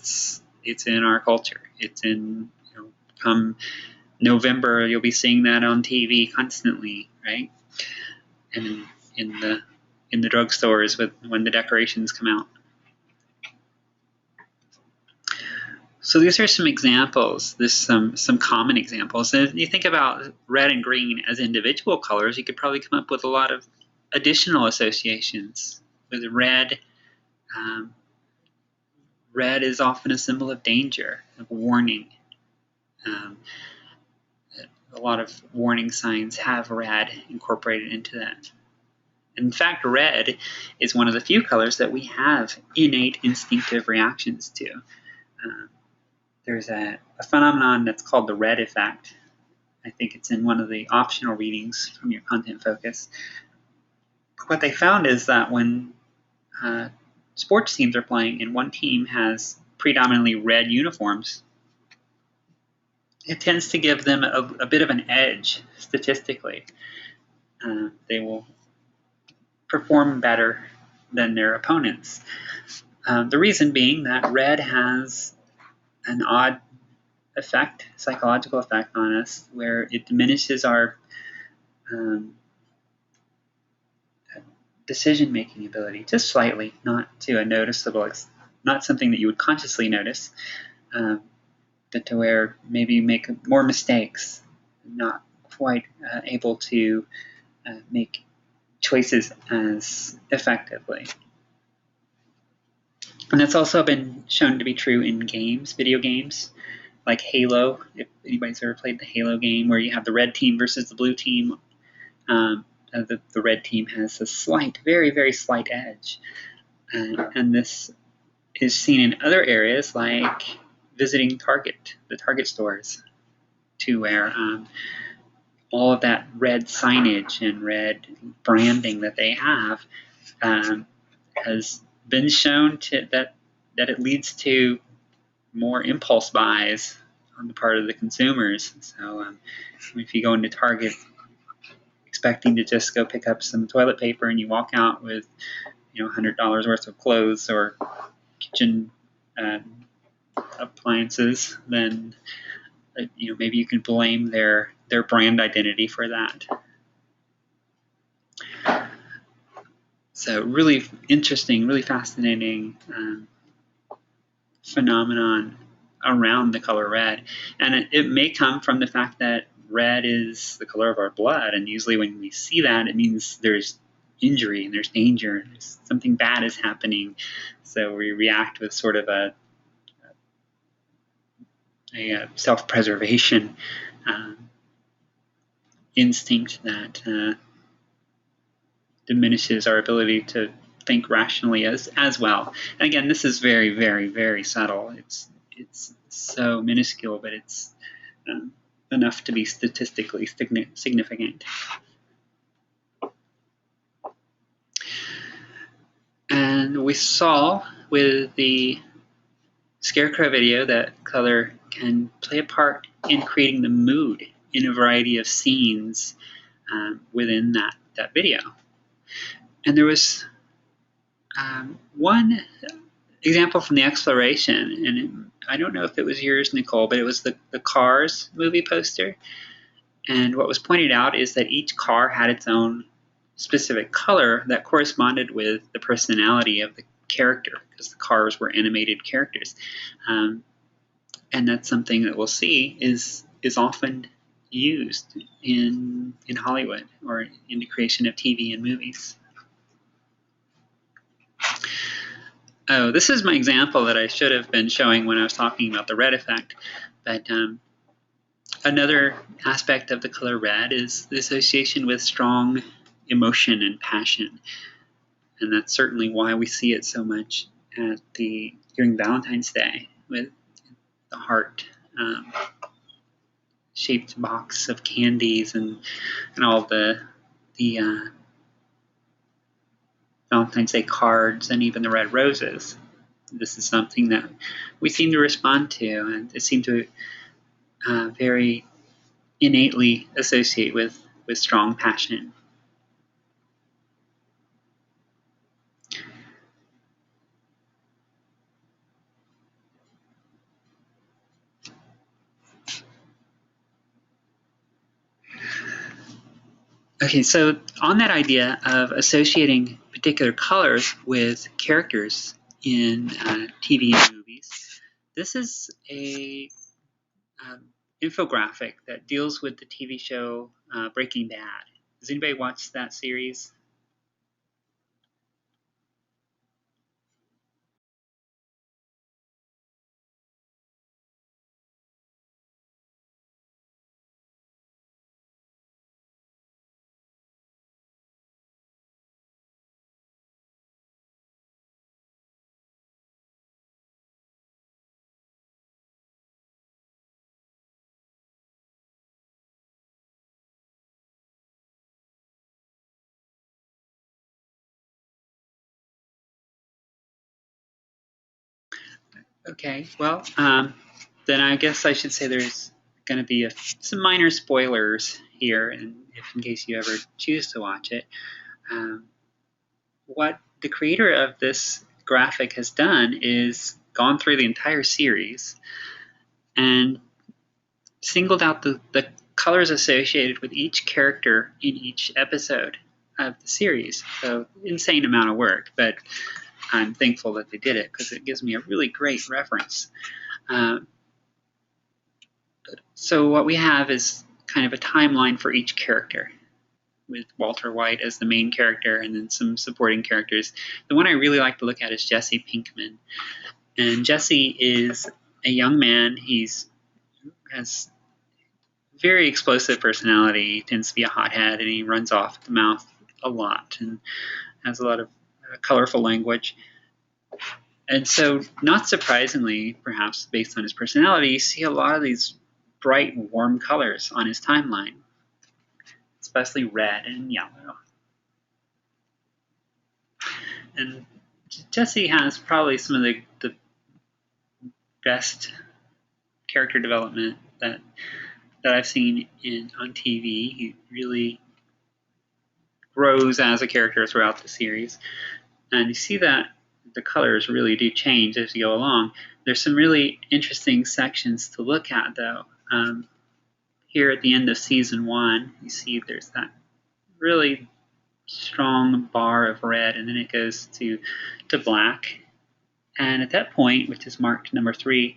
it's in our culture. It's in, come November, you'll be seeing that on TV constantly, right? And in the drugstores when the decorations come out. So these are some examples. There's some common examples. And if you think about red and green as individual colors, you could probably come up with a lot of additional associations. With red, red is often a symbol of danger, of warning. A lot of warning signs have red incorporated into that. In fact, red is one of the few colors that we have innate instinctive reactions to. There's a phenomenon that's called the red effect. I think it's in one of the optional readings from your content focus. What they found is that when sports teams are playing and one team has predominantly red uniforms, it tends to give them a bit of an edge statistically. They will perform better than their opponents. The reason being that red has an odd effect, psychological effect on us, where it diminishes our decision-making ability just slightly, not to a noticeable, not something that you would consciously notice, but to where maybe you make more mistakes, not quite able to make choices as effectively. And that's also been shown to be true in games, video games, like Halo. If anybody's ever played the Halo game, where you have the red team versus the blue team, the red team has a slight, very, very slight edge. And this is seen in other areas, like visiting the Target stores, to where all of that red signage and red branding that they have has been shown that it leads to more impulse buys on the part of the consumers. So if you go into Target expecting to just go pick up some toilet paper and you walk out with $100 worth of clothes or kitchen appliances, then maybe you can blame their brand identity for that. So really interesting, really fascinating phenomenon around the color red. And it may come from the fact that red is the color of our blood, and usually when we see that, it means there's injury and there's danger, and something bad is happening. So we react with sort of a self-preservation instinct that diminishes our ability to think rationally as well. And again, this is very, very, very subtle. It's so minuscule, but it's enough to be statistically significant. And we saw with the Scarecrow video that color can play a part in creating the mood in a variety of scenes within that video. And there was one example from the exploration, and I don't know if it was yours, Nicole, but it was the Cars movie poster. And what was pointed out is that each car had its own specific color that corresponded with the personality of the character, because the cars were animated characters. And that's something that we'll see is often used in Hollywood or in the creation of TV and movies. Oh, this is my example that I should have been showing when I was talking about the red effect. But another aspect of the color red is the association with strong emotion and passion. And that's certainly why we see it so much during Valentine's Day with the heart shaped box of candies and all the Valentine's Day cards and even the red roses. This is something that we seem to respond to, and it seems to very innately associate with strong passion. Okay, so on that idea of associating particular colors with characters in TV and movies, this is a infographic that deals with the TV show Breaking Bad. Does anybody watch that series? Okay, well, then I guess I should say there's going to be some minor spoilers here, and if in case you ever choose to watch it. What the creator of this graphic has done is gone through the entire series and singled out the colors associated with each character in each episode of the series. So insane amount of work, but I'm thankful that they did it because it gives me a really great reference. So what we have is kind of a timeline for each character, with Walter White as the main character and then some supporting characters. The one I really like to look at is Jesse Pinkman. And Jesse is a young man. He has very explosive personality. He tends to be a hothead, and he runs off at the mouth a lot and has a lot of colorful language. And so, not surprisingly, perhaps based on his personality, you see a lot of these bright, warm colors on his timeline, especially red and yellow. And Jesse has probably some of the best character development that I've seen on TV. He really grows as a character throughout the series, and you see that the colors really do change as you go along. There's some really interesting sections to look at, though. Here at the end of season 1, you see there's that really strong bar of red, and then it goes to black. And at that point, which is marked number 3,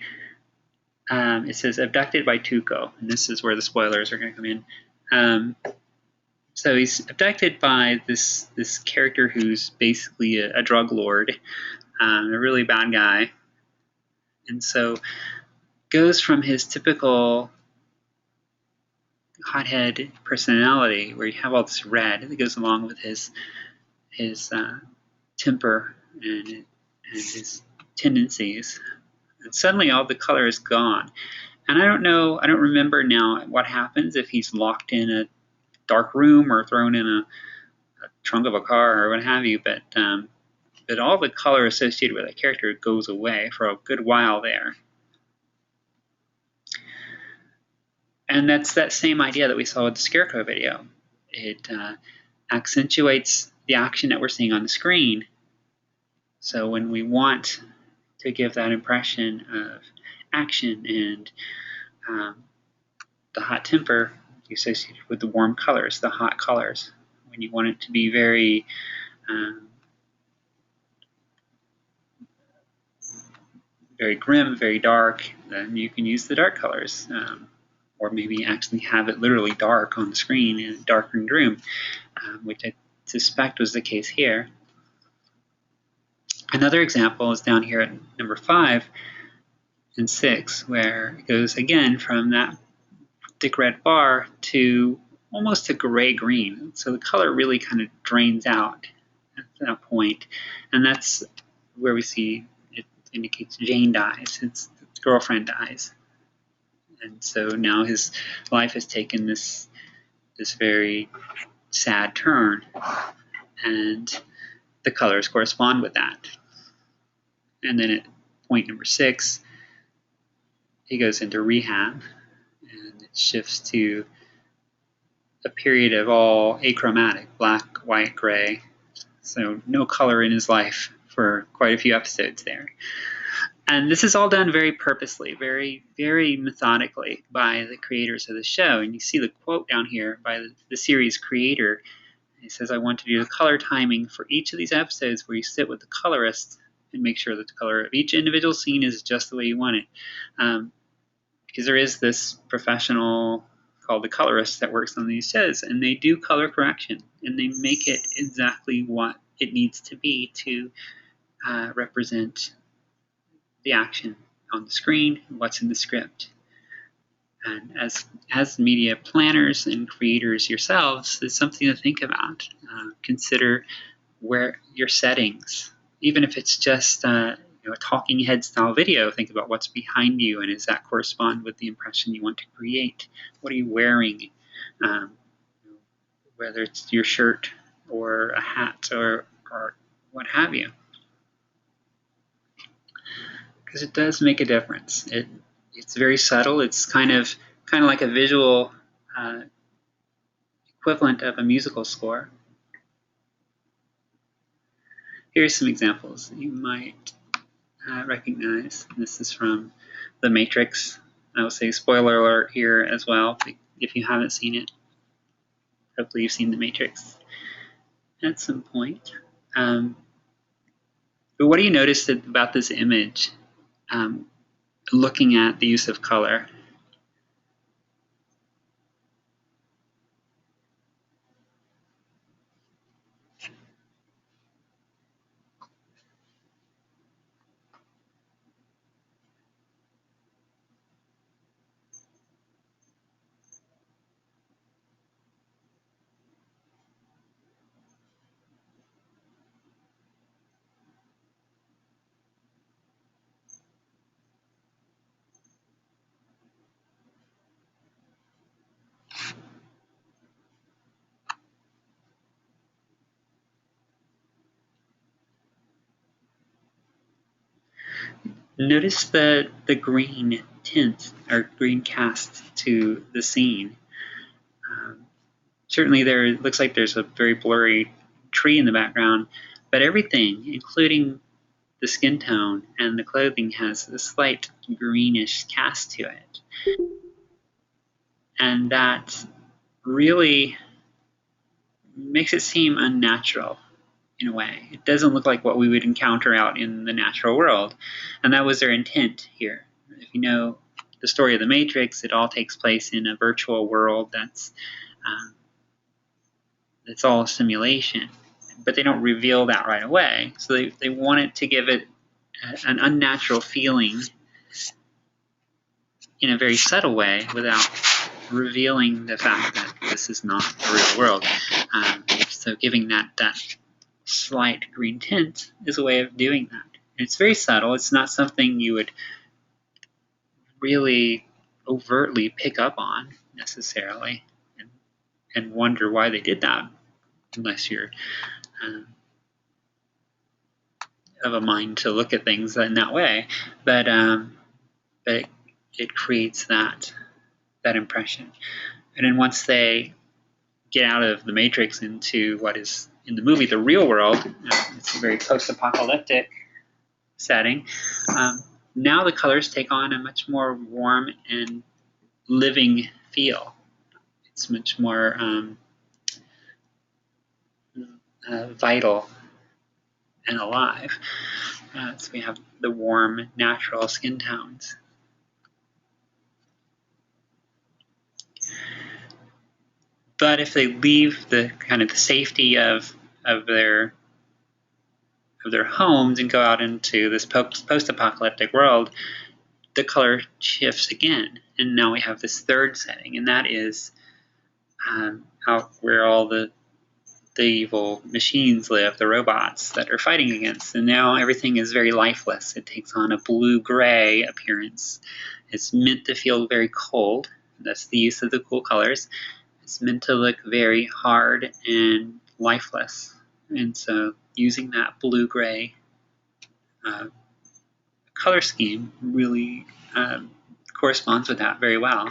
it says abducted by Tuco, and this is where the spoilers are going to come in. So he's abducted by this character who's basically a drug lord, a really bad guy, and so goes from his typical hothead personality, where you have all this red that goes along with his temper and his tendencies, and suddenly all the color is gone. And I don't remember now what happens if he's locked in a dark room or thrown in a trunk of a car or what have you, but all the color associated with that character goes away for a good while there. And that's that same idea that we saw with the Scarecrow video. It accentuates the action that we're seeing on the screen. So when we want to give that impression of action and the hot temper associated with the warm colors, the hot colors, when you want it to be very very grim, very dark, then you can use the dark colors. Or maybe actually have it literally dark on the screen in a darkened room, which I suspect was the case here. Another example is down here at number 5 and 6, where it goes again from that thick red bar to almost a gray-green. So the color really kind of drains out at that point. And that's where we see it indicates Jane dies. It's the girlfriend dies. And so now his life has taken this very sad turn, and the colors correspond with that. And then at point number 6, he goes into rehab, and it shifts to a period of all achromatic, black, white, gray. So no color in his life for quite a few episodes there. And this is all done very purposely, very, very methodically by the creators of the show. And you see the quote down here by the series creator. He says, I want to do the color timing for each of these episodes where you sit with the colorist and make sure that the color of each individual scene is just the way you want it. Because there is this professional called the colorist that works on these shows, and they do color correction, and they make it exactly what it needs to be to represent the action on the screen and what's in the script. And as media planners and creators yourselves, it's something to think about. Consider where your settings, even if it's just a talking head style video, think about what's behind you and does that correspond with the impression you want to create? What are you wearing? Whether it's your shirt or a hat or what have you. because it does make a difference. It's very subtle. It's kind of like a visual equivalent of a musical score. Here's some examples that you might recognize. This is from The Matrix. I will say spoiler alert here as well, if you haven't seen it. Hopefully you've seen The Matrix at some point. But what do you notice about this image, looking at the use of color? Notice the green tint or green cast to the scene. Certainly it looks like there's a very blurry tree in the background, but everything, including the skin tone and the clothing, has a slight greenish cast to it. And that really makes it seem unnatural in a way. It doesn't look like what we would encounter out in the natural world. And that was their intent here. If you know the story of the Matrix, it all takes place in a virtual world that's it's all a simulation. But they don't reveal that right away. So they wanted to give it an unnatural feeling in a very subtle way without revealing the fact that this is not the real world. So giving that slight green tint is a way of doing that. It's very subtle. It's not something you would really overtly pick up on necessarily and wonder why they did that, unless you're of a mind to look at things in that way. But it creates that impression. And then once they get out of the Matrix into what is in the movie the real world, it's a very post-apocalyptic setting. Now the colors take on a much more warm and living feel. It's much more vital and alive. So we have the warm, natural skin tones. But if they leave the kind of the safety of their homes and go out into this post-apocalyptic world, the color shifts again, and now we have this third setting, and that is out where all the evil machines live, the robots that are fighting against. And now everything is very lifeless. It takes on a blue-gray appearance. It's meant to feel very cold. That's the use of the cool colors. It's meant to look very hard and lifeless. And so using that blue-gray color scheme really corresponds with that very well.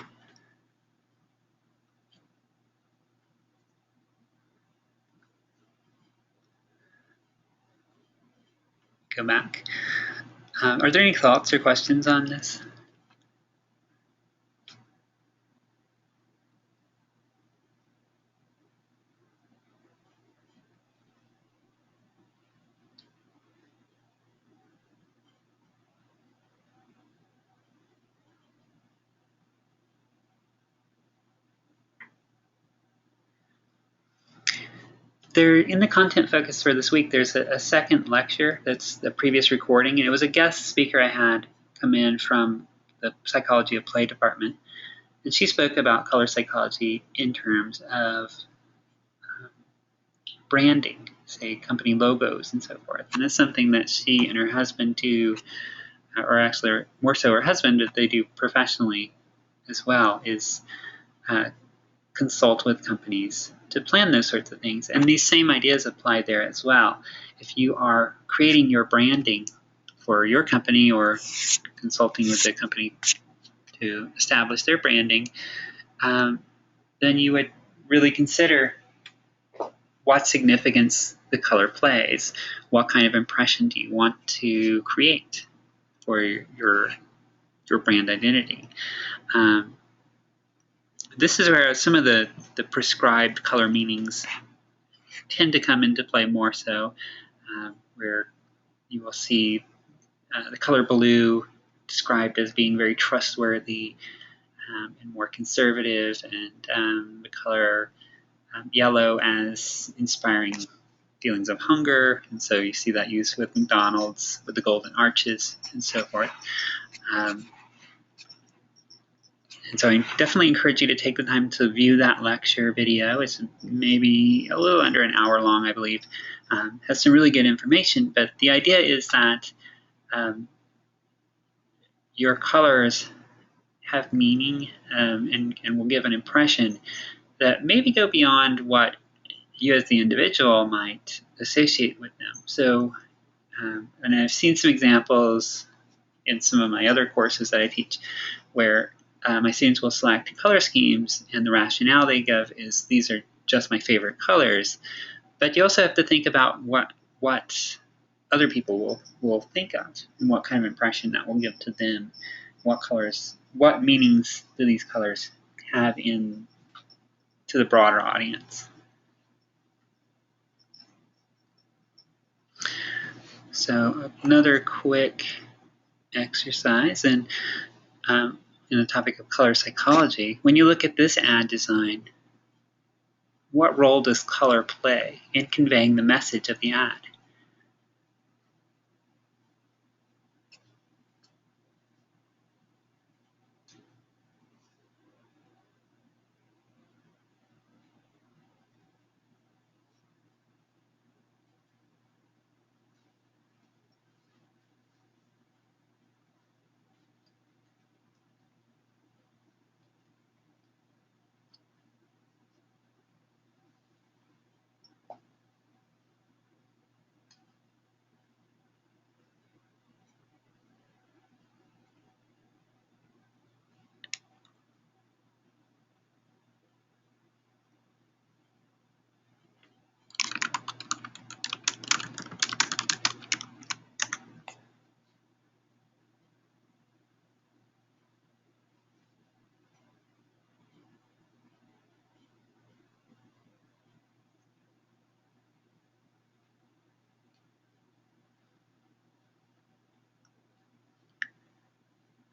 Go back. Are there any thoughts or questions on this? There, in the content focus for this week, there's a second lecture that's the previous recording, and it was a guest speaker I had come in from the Psychology of Play department, and she spoke about color psychology in terms of branding, say company logos and so forth. And it's something that she and her husband do, or actually more so her husband, that they do professionally as well, is consult with companies to plan those sorts of things. And these same ideas apply there as well. If you are creating your branding for your company or consulting with the company to establish their branding, then you would really consider what significance the color plays. What kind of impression do you want to create for your brand identity? This is where some of the prescribed color meanings tend to come into play more so, where you will see the color blue described as being very trustworthy and more conservative, and the color yellow as inspiring feelings of hunger, and so you see that used with McDonald's with the golden arches and so forth. And so I definitely encourage you to take the time to view that lecture video. It's maybe a little under an hour long, I believe. Has some really good information, but the idea is that your colors have meaning and will give an impression that maybe go beyond what you as the individual might associate with them. So, and I've seen some examples in some of my other courses that I teach where my students will select color schemes, and the rationale they give is these are just my favorite colors. But you also have to think about what other people will think of and what kind of impression that will give to them. What colors, what meanings do these colors have to the broader audience? So another quick exercise, and in the topic of color psychology, when you look at this ad design, what role does color play in conveying the message of the ad?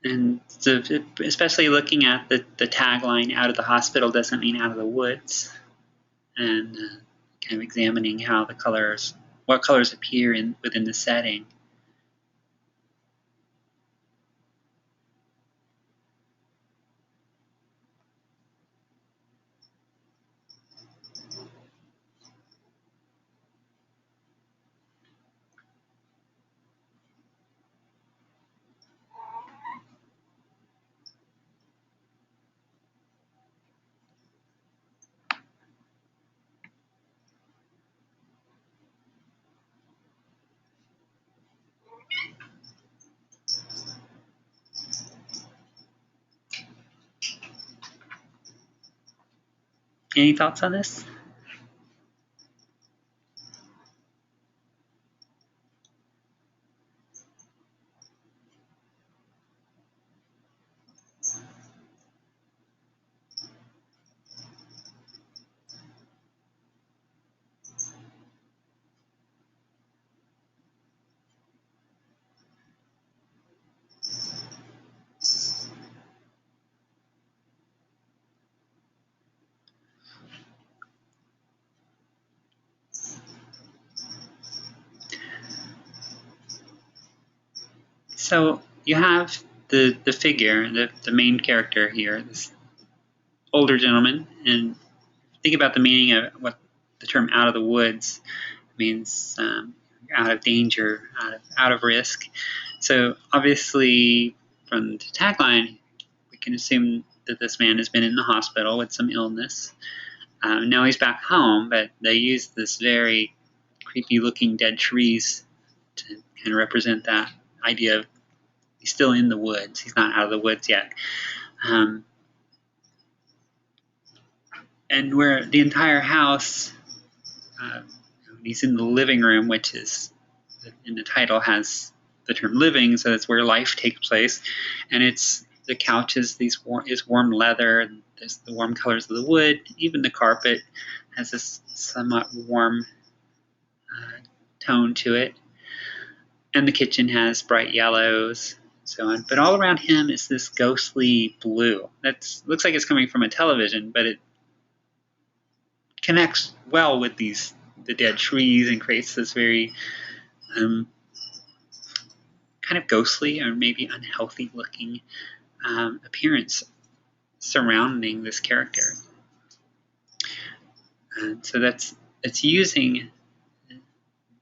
And so especially looking at the tagline, out of the hospital doesn't mean out of the woods, and kind of examining how the colors, what colors appear within the setting. Any thoughts on this? So you have the figure, the main character here, this older gentleman, and think about the meaning of what the term "out of the woods" means. Out of danger, out of risk. So obviously, from the tagline, we can assume that this man has been in the hospital with some illness. Now he's back home, but they use this very creepy-looking dead trees to kind of represent that idea of he's still in the woods. He's not out of the woods yet. And where the entire house, he's in the living room, which is in the title has the term living, so that's where life takes place. And it's the couch is warm leather, and there's the warm colors of the wood. Even the carpet has this somewhat warm tone to it. And the kitchen has bright yellows, so on. But all around him is this ghostly blue. That looks like it's coming from a television, but it connects well with the dead trees and creates this very kind of ghostly or maybe unhealthy looking appearance surrounding this character. And so it's using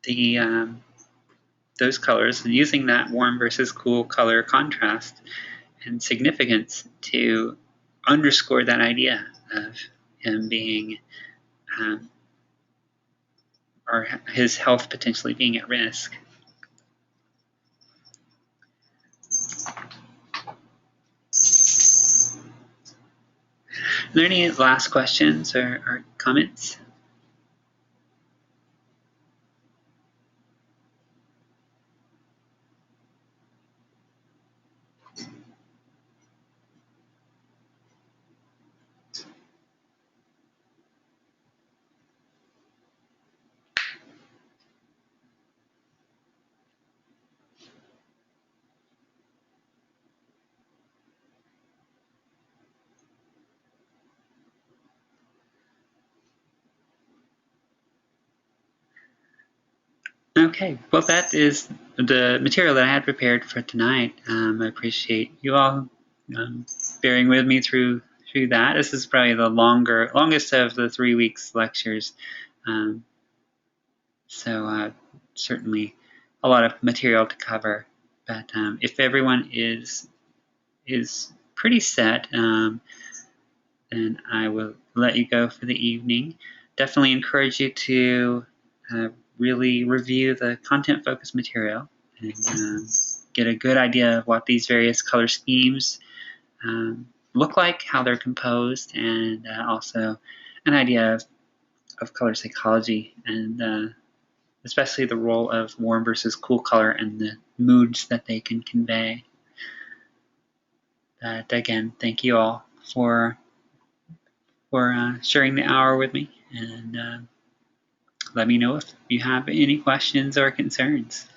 the those colors and using that warm versus cool color contrast and significance to underscore that idea of him being or his health potentially being at risk. Are there any last questions or comments? Okay, well, that is the material that I had prepared for tonight. I appreciate you all bearing with me through that. This is probably the longest of the 3 weeks lectures, so certainly a lot of material to cover. But if everyone is pretty set, then I will let you go for the evening. Definitely encourage you to really review the content-focused material and get a good idea of what these various color schemes look like, how they're composed, and also an idea of color psychology and especially the role of warm versus cool color and the moods that they can convey. But again, thank you all for sharing the hour with me, and let me know if you have any questions or concerns.